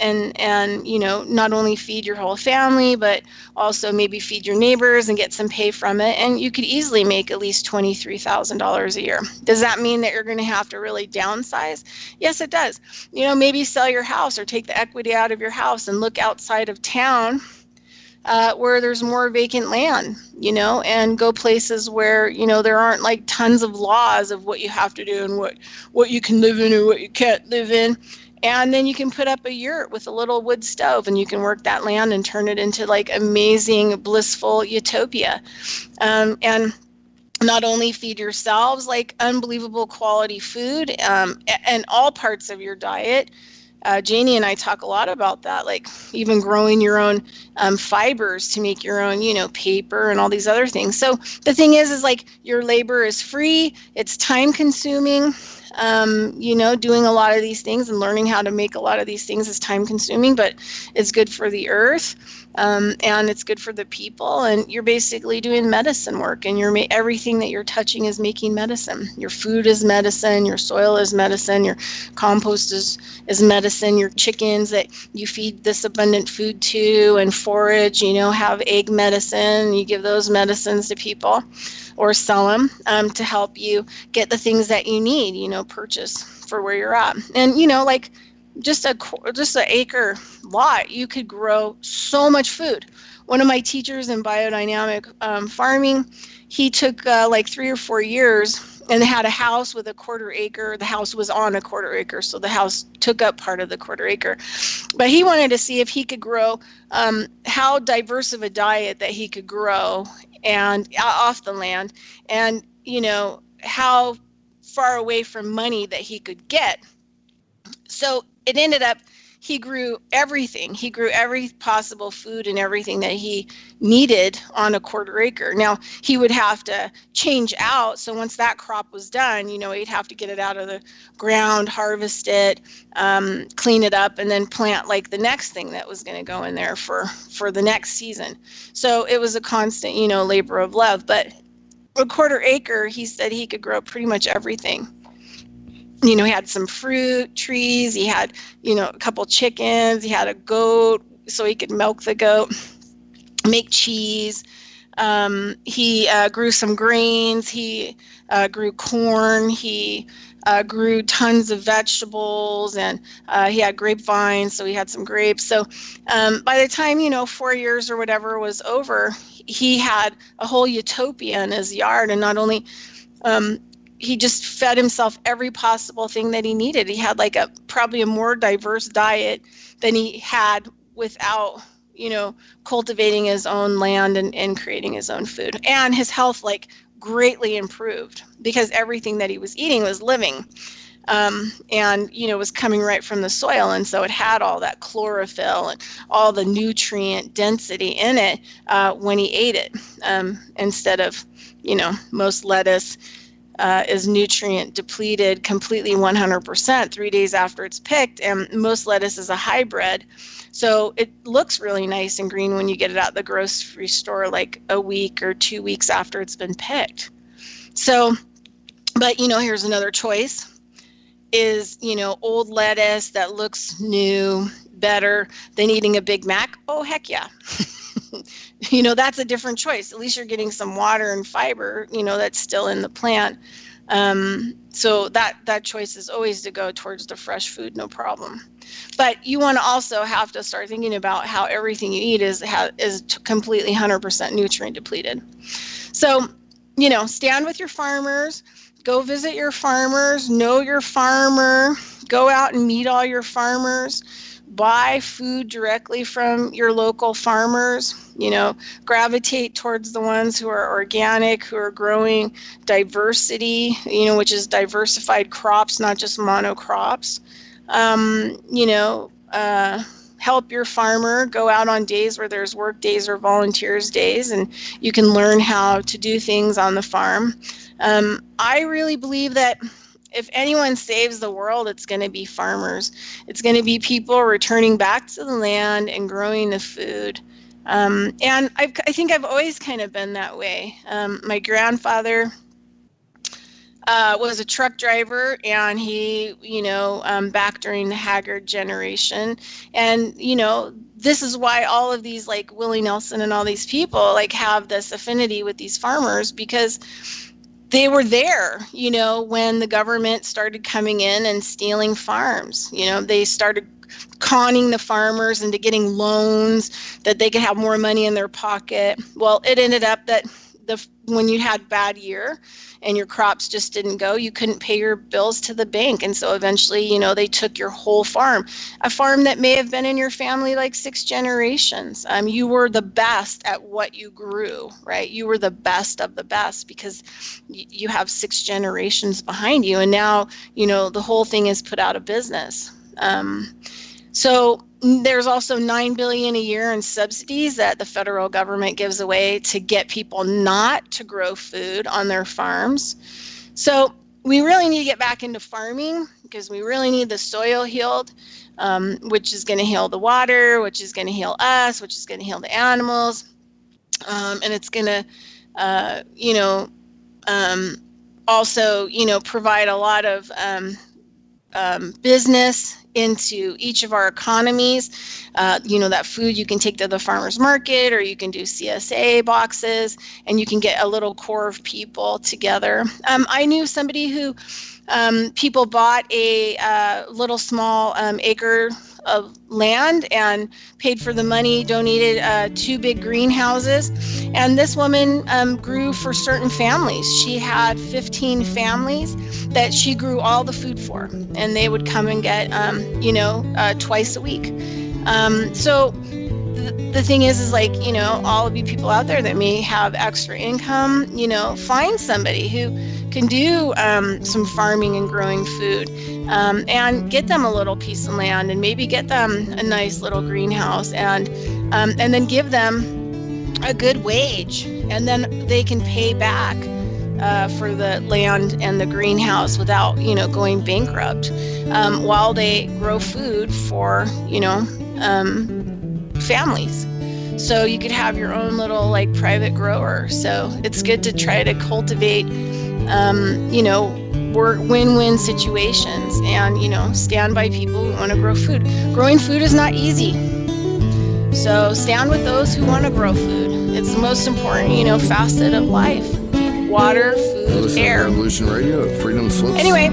not only feed your whole family, but also maybe feed your neighbors and get some pay from it. And you could easily make at least $23,000 a year. Does that mean that you're going to have to really downsize? Yes, it does. Maybe sell your house, or take the equity out of your house and look outside of town, where there's more vacant land, and go places where, there aren't like tons of laws of what you have to do and what you can live in and what you can't live in. And then you can put up a yurt with a little wood stove, and you can work that land and turn it into like amazing, blissful utopia. And not only feed yourselves like unbelievable quality food, and all parts of your diet. Jannie and I talk a lot about that, like even growing your own fibers to make your own, paper and all these other things. So the thing is like your labor is free, it's time consuming, Doing a lot of these things and learning how to make a lot of these things is time consuming, but it's good for the earth. And it's good for the people, and you're basically doing medicine work, and everything that you're touching is making medicine. Your food is medicine, your soil is medicine, your compost is medicine, your chickens that you feed this abundant food to and forage, have egg medicine. You give those medicines to people or sell them to help you get the things that you need, purchase for where you're at. And, just an acre lot, you could grow so much food. One of my teachers in biodynamic farming, he took 3 or 4 years and had a house with a 1/4 acre. The house was on a 1/4 acre, so the house took up part of the 1/4 acre. But he wanted to see if he could grow how diverse of a diet that he could grow and off the land, and how far away from money that he could get. So it ended up, he grew everything. He grew every possible food and everything that he needed on a 1/4 acre. Now, he would have to change out. So once that crop was done, he'd have to get it out of the ground, harvest it, clean it up, and then plant the next thing that was going to go in there for the next season. So it was a constant, labor of love. But a 1/4 acre, he said he could grow pretty much everything. He had some fruit trees, he had, a couple chickens, he had a goat, so he could milk the goat, make cheese. He grew some grains, he grew corn, he grew tons of vegetables, and he had grapevines, so he had some grapes. So by the time, 4 years or whatever was over, he had a whole utopia in his yard. And not only he just fed himself every possible thing that he needed. He had probably a more diverse diet than he had without, cultivating his own land and creating his own food. And his health greatly improved because everything that he was eating was living. And was coming right from the soil. And so it had all that chlorophyll and all the nutrient density in it when he ate it, instead of, most lettuce is nutrient depleted completely 100% 3 days after it's picked, and most lettuce is a hybrid, so it looks really nice and green when you get it out the grocery store a week or 2 weeks after it's been picked. So, but here's another choice is old lettuce that looks new, better than eating a Big Mac. Oh, heck yeah. That's a different choice. At least you're getting some water and fiber, that's still in the plant. So that choice is always to go towards the fresh food, no problem. But you want to also have to start thinking about how everything you eat is completely 100% nutrient depleted. So, stand with your farmers, go visit your farmers, know your farmer, go out and meet all your farmers. Buy food directly from your local farmers, gravitate towards the ones who are organic, who are growing diversity, which is diversified crops, not just monocrops. Help your farmer, go out on days where there's work days or volunteers days, and you can learn how to do things on the farm. I really believe that if anyone saves the world, it's going to be farmers. It's going to be people returning back to the land and growing the food. And I think I've always kind of been that way. My grandfather was a truck driver, and he, back during the Haggard generation. And, this is why all of these, Willie Nelson and all these people, have this affinity with these farmers, because they were there, when the government started coming in and stealing farms. They started conning the farmers into getting loans that they could have more money in their pocket. Well, it ended up that when you had bad year and your crops just didn't go, you couldn't pay your bills to the bank. And so eventually, they took your whole farm, a farm that may have been in your family 6 generations. You were the best at what you grew, right? You were the best of the best because you have 6 generations behind you. And now, the whole thing is put out of business. So there's also $9 billion a year in subsidies that the federal government gives away to get people not to grow food on their farms. So, we really need to get back into farming because we really need the soil healed, which is going to heal the water, which is going to heal us, which is going to heal the animals. And it's going to, also, provide a lot of business into each of our economies. That food you can take to the farmer's market, or you can do CSA boxes, and you can get a little core of people together. I knew somebody who people bought a little small acre of land and paid for the money, donated 2 big greenhouses. And this woman grew for certain families. She had 15 families that she grew all the food for, and they would come and get, twice a week. So the thing is like, all of you people out there that may have extra income, find somebody who can do some farming and growing food, and get them a little piece of land, and maybe get them a nice little greenhouse, and then give them a good wage, and then they can pay back for the land and the greenhouse without, going bankrupt, while they grow food for, families. So you could have your own little private grower. So it's good to try to cultivate, win-win situations, and, stand by people who want to grow food. Growing food is not easy. So stand with those who want to grow food. It's the most important, facet of life. Water, food, air. Revolution Radio at freedomslips.com. Anyway,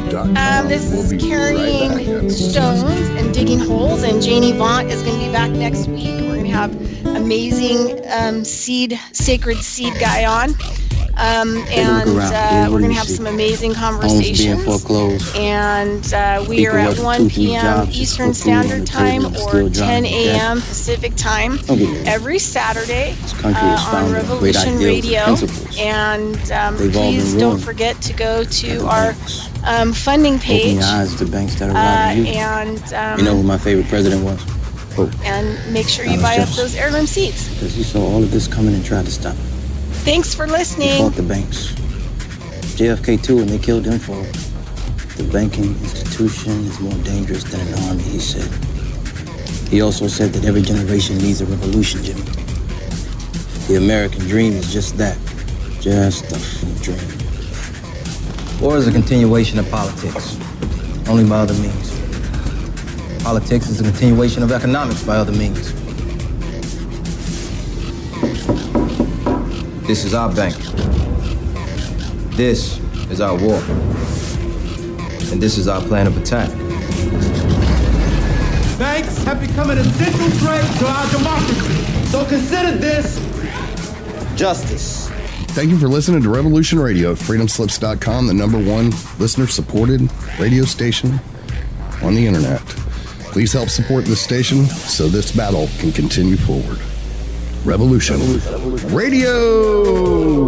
this is carrying stones and digging holes, and Jannie Vaught is going to be back next week. We're going to have amazing sacred seed guy on. And we're going to have some amazing conversations. And we are at 1 p.m. Eastern Standard Time or 10 a.m. Pacific Time every Saturday on Revolution Radio. And please don't forget to go to our funding page. And you know who my favorite president was? And make sure you buy up those heirloom seeds. Because he saw all of this coming and tried to stop it. Thanks for listening. He fought the banks. JFK too, and they killed him for it. The banking institution is more dangerous than an army, he said. He also said that every generation needs a revolution, Jimmy. The American dream is just that. Just a dream. War is a continuation of politics, only by other means. Politics is a continuation of economics by other means. This is our bank. This is our war. And this is our plan of attack. Banks have become an essential threat to our democracy. So consider this justice. Thank you for listening to Revolution Radio at freedomslips.com, the #1 listener-supported radio station on the internet. Please help support this station so this battle can continue forward. Revolution Radio!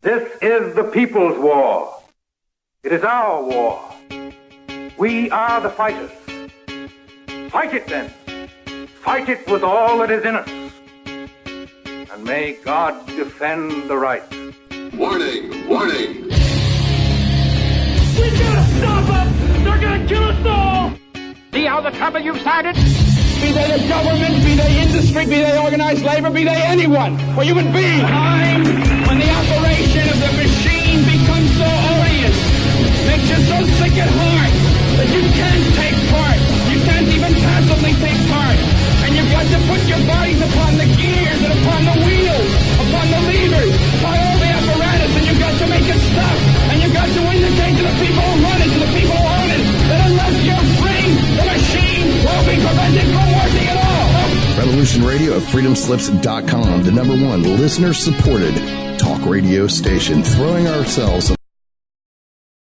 This is the people's war. It is our war. We are the fighters. Fight it then. Fight it with all that is in us. And may God defend the right. Warning! Warning! We gotta stop them! They're gonna kill us all! See how the trouble you've started? Be they the government, be they industry, be they organized labor, be they anyone, or human beings. Time when the operation of the machine becomes so odious, makes you so sick at heart that you can't take part. You can't even passively take part. And you've got to put your bodies upon the gears and upon the wheels, upon the levers, upon all the apparatus, and you've got to make it stop. And you've got to indicate to the people who run it, to the people who own it, that unless you're free, the machine will be prevented from working at all. Revolution Radio at freedomslips.com, the #1 listener-supported talk radio station, throwing ourselves